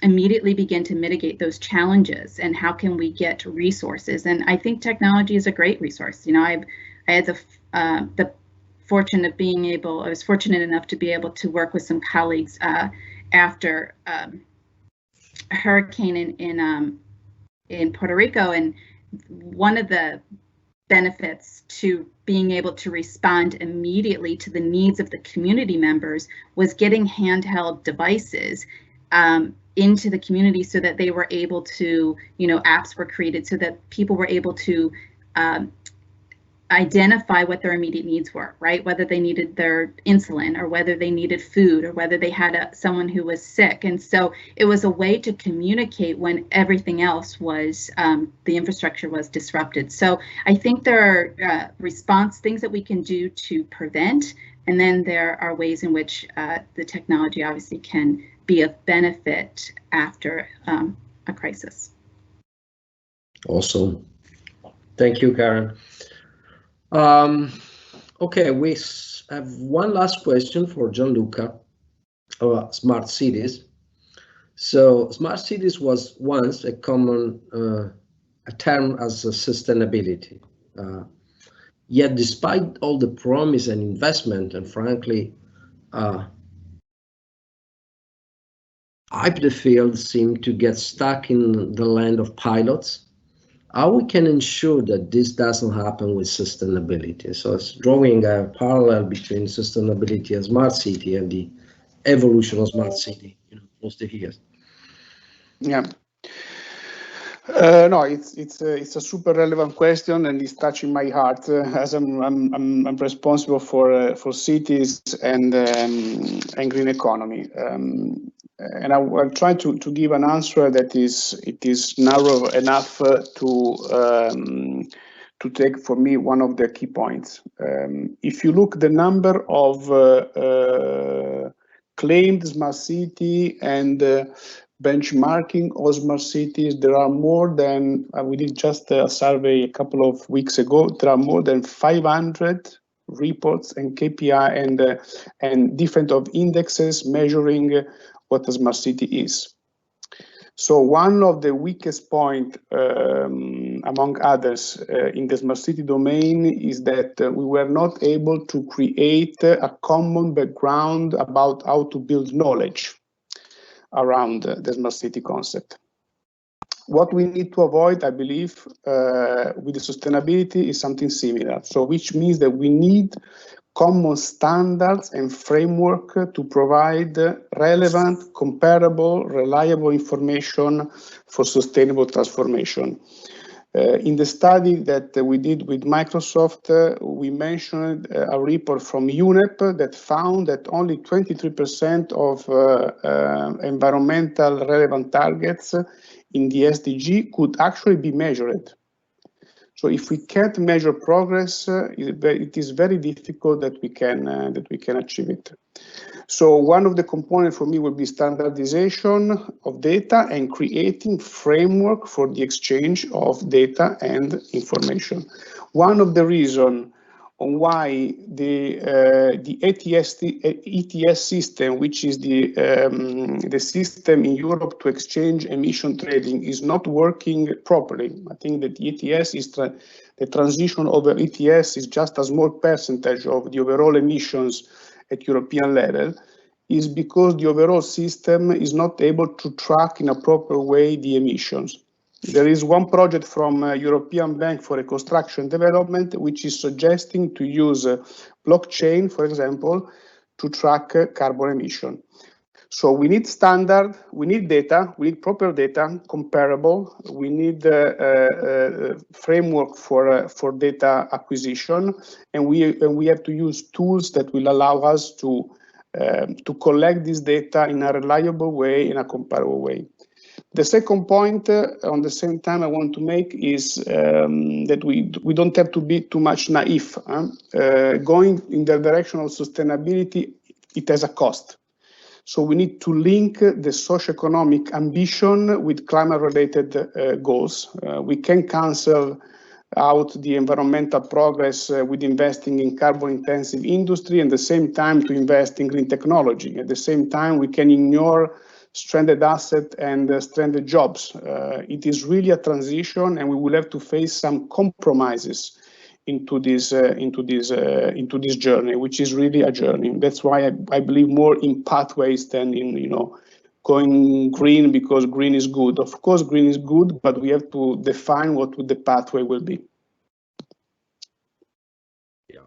immediately begin to mitigate those challenges, and how can we get resources? And I think technology is a great resource. I had the fortune of I was fortunate enough to be able to work with some colleagues after a hurricane in Puerto Rico, and one of the benefits to being able to respond immediately to the needs of the community members was getting handheld devices into the community, so that they were able to, apps were created so that people were able to identify what their immediate needs were, right? Whether they needed their insulin, or whether they needed food, or whether they had someone who was sick. And so it was a way to communicate when everything else was, the infrastructure was disrupted. So I think there are things that we can do to prevent, and then there are ways in which the technology obviously can be of benefit after a crisis. Awesome. Thank you, Karen. Okay, we have one last question for Gianluca about smart cities. So smart cities was once a common a term as sustainability. Yet despite all the promise and investment, and frankly, the field seemed to get stuck in the land of pilots. How we can ensure that this doesn't happen with sustainability? So it's drawing a parallel between sustainability and smart city and the evolution of smart city, across the years. Yeah. No, it's a super relevant question, and it's touching my heart as I'm responsible for cities and green economy. And I'll try to give an answer that is narrow enough to take for me one of the key points. If you look the number of claimed smart city and benchmarking of smart cities, there are more than, we did just a survey a couple of weeks ago, there are more than 500 reports and KPI and different of indexes measuring what a smart city is. So one of the weakest point, among others, in the smart city domain is that we were not able to create a common background about how to build knowledge around the smart city concept. What we need to avoid, I believe, with the sustainability is something similar. So which means that we need common standards and framework to provide relevant, comparable, reliable information for sustainable transformation. In the study that we did with Microsoft, we mentioned a report from Undp that found that only 23% of environmental relevant targets in the SDG could actually be measured. So if we can't measure progress, it is very difficult that we can achieve it. So one of the components for me will be standardization of data and creating framework for the exchange of data and information. One of the reasons on why the ETS system, which is the system in Europe to exchange emission trading, is not working properly. I think that ETS is the transition over ETS is just a small percentage of the overall emissions at European level, is because the overall system is not able to track in a proper way the emissions. There is one project from European Bank for Reconstruction Development, which is suggesting to use blockchain, for example, to track carbon emission. So we need standard, we need data, we need proper data, comparable, we need framework for data acquisition, and we have to use tools that will allow us to collect this data in a reliable way, in a comparable way. The second point, on the same time, I want to make is that we don't have to be too much naive. Going in the direction of sustainability, it has a cost. So we need to link the socioeconomic ambition with climate-related goals. We can cancel out the environmental progress with investing in carbon-intensive industry, and at the same time to invest in green technology. At the same time, we can ignore stranded assets and stranded jobs. It is really a transition, and we will have to face some compromises into this journey, which is really a journey. That's why I believe more in pathways than in going green because green is good. Of course, green is good, but we have to define what the pathway will be. Yeah,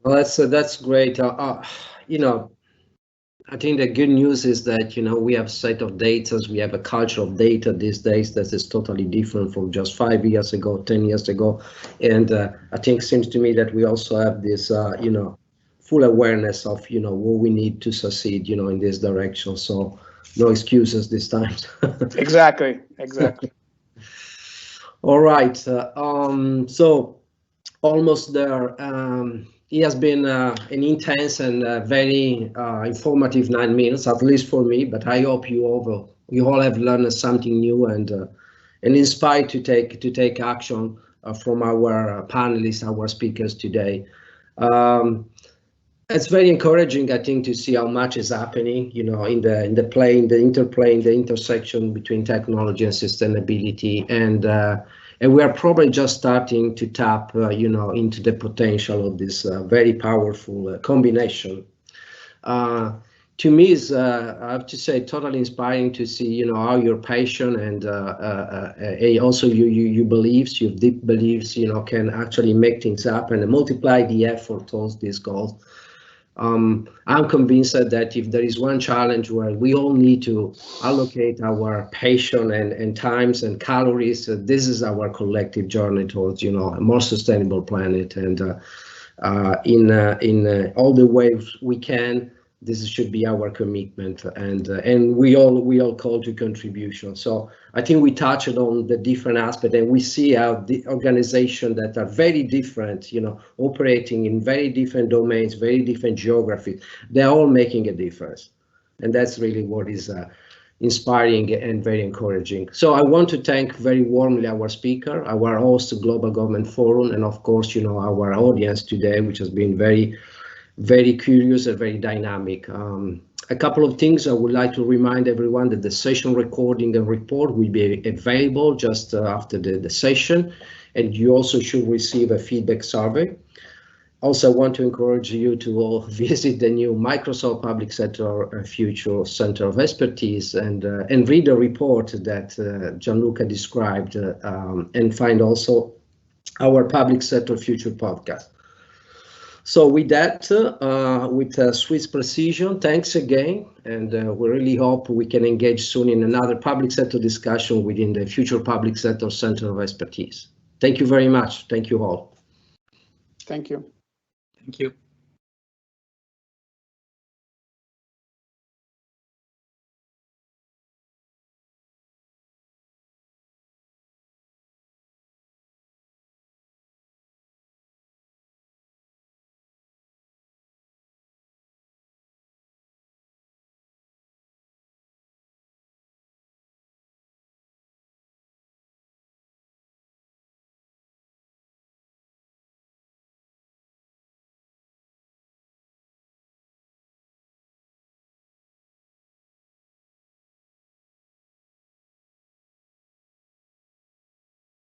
well, that's great. I think the good news is that, we have a set of data, we have a culture of data these days that is totally different from just 5 years ago, 10 years ago. And I think it seems to me that we also have this, full awareness of, what we need to succeed, in this direction. So no excuses this time. Exactly. All right. So almost there. It has been an intense and very informative 9 minutes, at least for me. But I hope you all have learned something new, and and inspired to take action from our panelists, our speakers today. It's very encouraging, I think, to see how much is happening, you know, in the interplay, in the intersection between technology and sustainability, and we are probably just starting to tap, you know, into the potential of this very powerful combination. To me, is I have to say, totally inspiring to see, you know, how your passion and also your beliefs, your deep beliefs, you know, can actually make things happen and multiply the effort towards these goals. I'm convinced that if there is one challenge where we all need to allocate our passion and times and calories, this is our collective journey towards, you know, a more sustainable planet, and in all the ways we can. This should be our commitment, and we all call to contribution. So I think we touched on the different aspects, and we see how the organizations that are very different, you know, operating in very different domains, very different geographies, they're all making a difference, and that's really what is inspiring and very encouraging. So I want to thank very warmly our speaker, our host, Global Government Forum, and of course, you know, our audience today, which has been very curious and very dynamic. A couple of things I would like to remind everyone that the session recording and report will be available just after the session, and you also should receive a feedback survey. Also, I want to encourage you to all visit the new Microsoft Public Sector Future Center of Expertise and read the report that Gianluca described, and find also our Public Sector Future podcast. So with that, with Swiss precision, thanks again, and we really hope we can engage soon in another public sector discussion within the Future Public Sector Center of Expertise. Thank you very much. Thank you all. Thank you. Thank you.